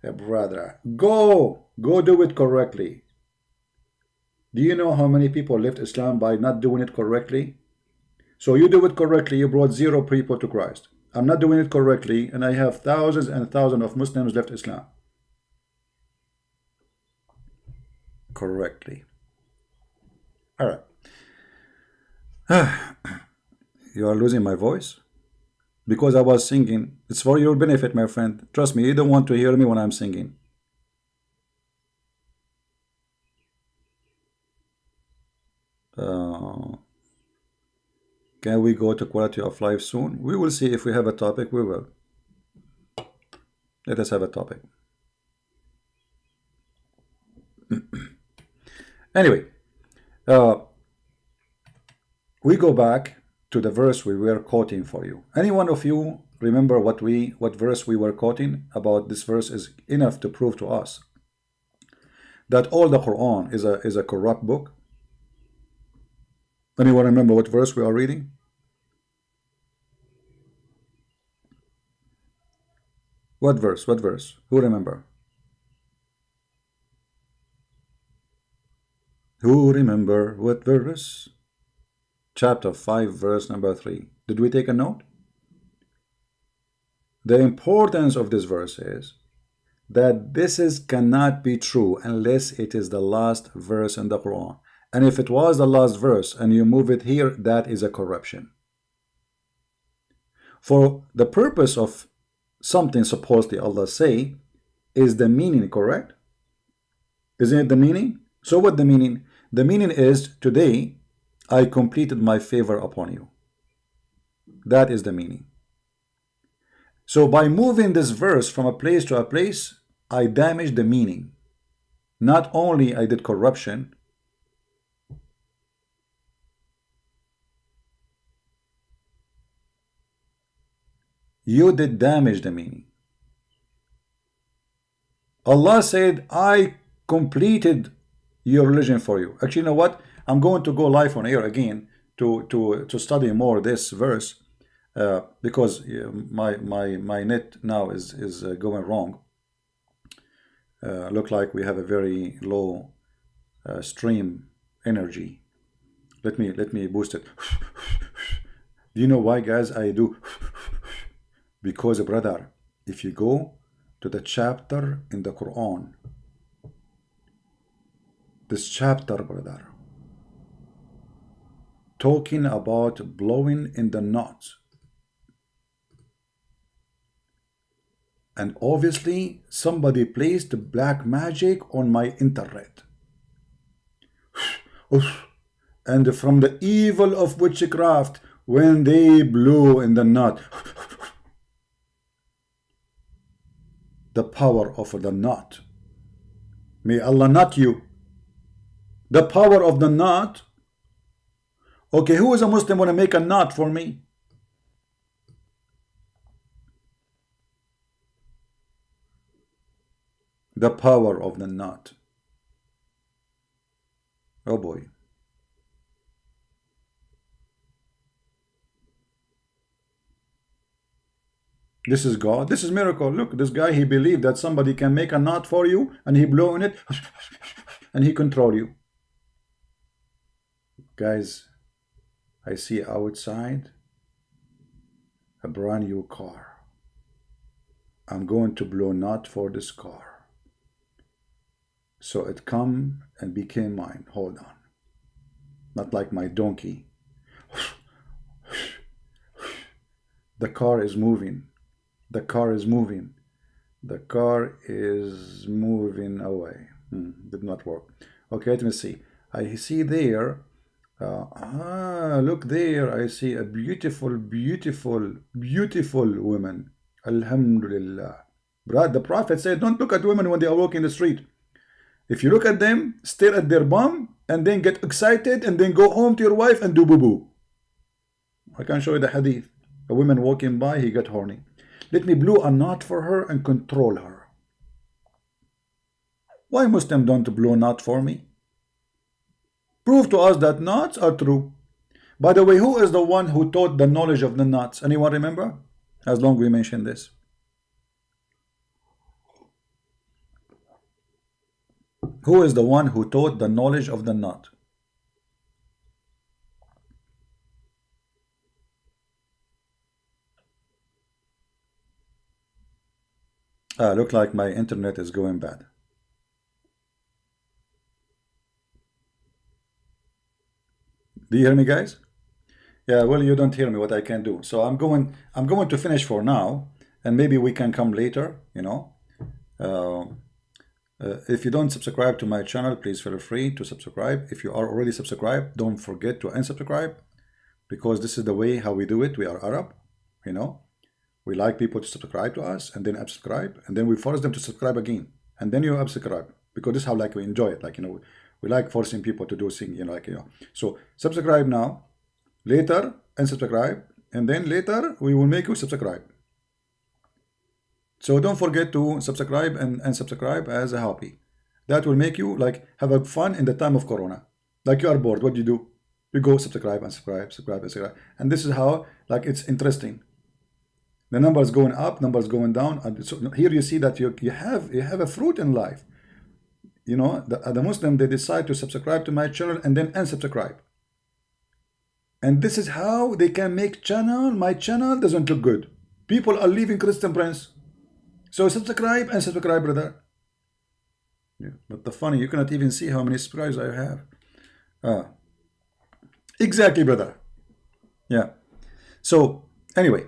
Brother, go do it correctly. Do you know how many people left Islam by not doing it correctly? So you do it correctly, you brought 0 people to Christ. I'm not doing it correctly, and I have thousands and thousands of Muslims left Islam. Correctly. All right. You are losing my voice? Because I was singing. It's for your benefit, my friend. Trust me, you don't want to hear me when I'm singing. Can we go to quality of life soon? We will see if we have a topic. We will. Let us have a topic. Anyway, we go back to the verse we were quoting for you. Any one of you remember what verse we were quoting? About this verse is enough to prove to us that all the Quran is a corrupt book. Anyone remember what verse we are reading? What verse? What verse? Who remember? Who remember what verse? Chapter 5, verse number 3. Did we take a note? The importance of this verse is that cannot be true unless it is the last verse in the Quran. And if it was the last verse and you move it here, that is a corruption. For the purpose of something supposedly Allah say is the meaning, correct? Isn't it the meaning? So what the meaning? The meaning is, today I completed my favor upon you. That is the meaning. So by moving this verse from a place to a place, I damaged the meaning. Not only I did corruption, you did damage the meaning. Allah said, I completed your religion for you. Actually, you know what? I'm going to go live on air again to study more this verse because my net now is going wrong. Look like we have a very low stream energy. Let me boost it. Do you know why, guys? I do because, brother, if you go to the chapter in the Quran, this chapter, brother, talking about blowing in the knots, and obviously somebody placed black magic on my internet. And from the evil of witchcraft, when they blew in the knot, the power of the knot. May Allah knot you. The power of the knot. Okay, who is a Muslim want to make a knot for me? The power of the knot. Oh boy. This is God. This is miracle. Look, this guy, he believed that somebody can make a knot for you, and he blow in it, and he control you. Guys, I see outside a brand new car. I'm going to blow knot for this car. So it come and became mine. Hold on. Not like my donkey. The car is moving. The car is moving. The car is moving away. Did not work. Okay, let me see. I see there. Look there. I see a beautiful, beautiful, beautiful woman. Alhamdulillah. The Prophet said, don't look at women when they are walking the street. If you look at them, stare at their bum, and then get excited, and then go home to your wife and do boo-boo. I can show you the hadith. A woman walking by, he got horny. Let me blow a knot for her and control her. Why Muslim don't blow a knot for me? Prove to us that knots are true. By the way, who is the one who taught the knowledge of the knots? Anyone remember? As long as we mention this. Who is the one who taught the knowledge of the knot? Look like my internet is going bad. Do you hear me, guys? Yeah, well, you don't hear me, what I can do. So I'm going to finish for now, and maybe we can come later, you know. If you don't subscribe to my channel, please feel free to subscribe. If you are already subscribed, don't forget to unsubscribe, because this is the way how we do it. We are Arab, you know. We like people to subscribe to us and then unsubscribe, and then we force them to subscribe again, and then you unsubscribe, because this is how like we enjoy it. Like, you know, we like forcing people to do things, you know, like, you know. So subscribe now, later unsubscribe, and then later we will make you subscribe. So don't forget to subscribe and unsubscribe as a hobby. That will make you like have a fun in the time of Corona. Like you are bored, what do? You go subscribe, unsubscribe, subscribe, unsubscribe, and this is how like it's interesting. The numbers going up, numbers going down. And so here you see that you have a fruit in life. You know, the Muslim, they decide to subscribe to my channel and then unsubscribe. And this is how they can make my channel doesn't look good. People are leaving Christian Prince. So subscribe and subscribe, brother. Yeah, but the funny, you cannot even see how many subscribers I have. Exactly, brother. Yeah. So anyway,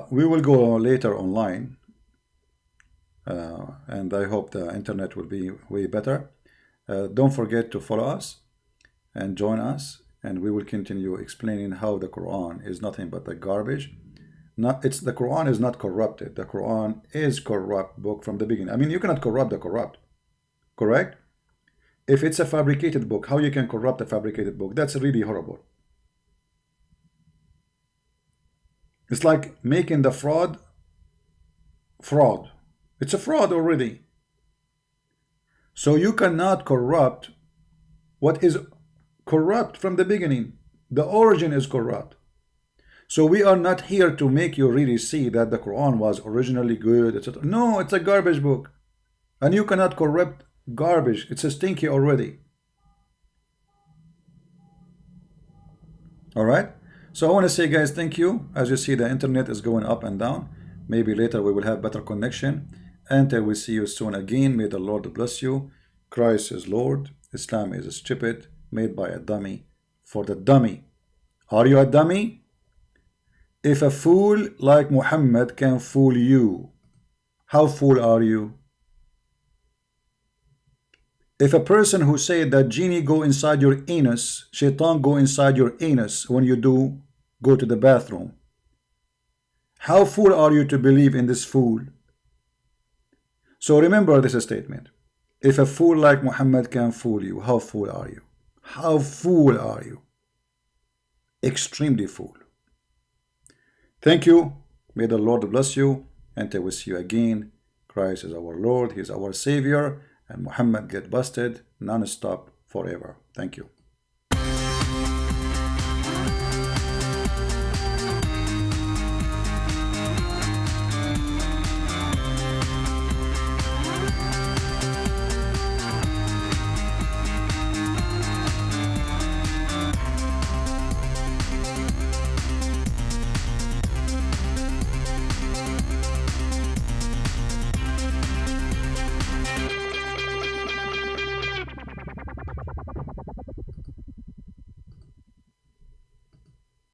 we will go later online, and I hope the internet will be way better. Don't forget to follow us and join us, and we will continue explaining how the Quran is nothing but the garbage. The Quran is not corrupted. The Quran is corrupt book from the beginning. I mean, you cannot corrupt the corrupt, correct? If it's a fabricated book, how you can corrupt a fabricated book? That's really horrible. It's like making the fraud. It's a fraud already. So you cannot corrupt what is corrupt from the beginning. The origin is corrupt. So we are not here to make you really see that the Quran was originally good, etc. No, it's a garbage book. And you cannot corrupt garbage. It's a stinky already. Alright? So I want to say, guys, thank you. As you see, the internet is going up and down. Maybe later we will have better connection. And I will see you soon again. May the Lord bless you. Christ is Lord. Islam is stupid, made by a dummy for the dummy. Are you a dummy? If a fool like Muhammad can fool you, how fool are you? If a person who said that genie go inside your anus, shaitan go inside your anus when you do go to the bathroom, how fool are you to believe in this fool? So remember this statement. If a fool like Muhammad can fool you, how fool are you? How fool are you? Extremely fool. Thank you. May the Lord bless you. And I will see you again. Christ is our Lord. He is our Savior. And Muhammad get busted non-stop forever. Thank you.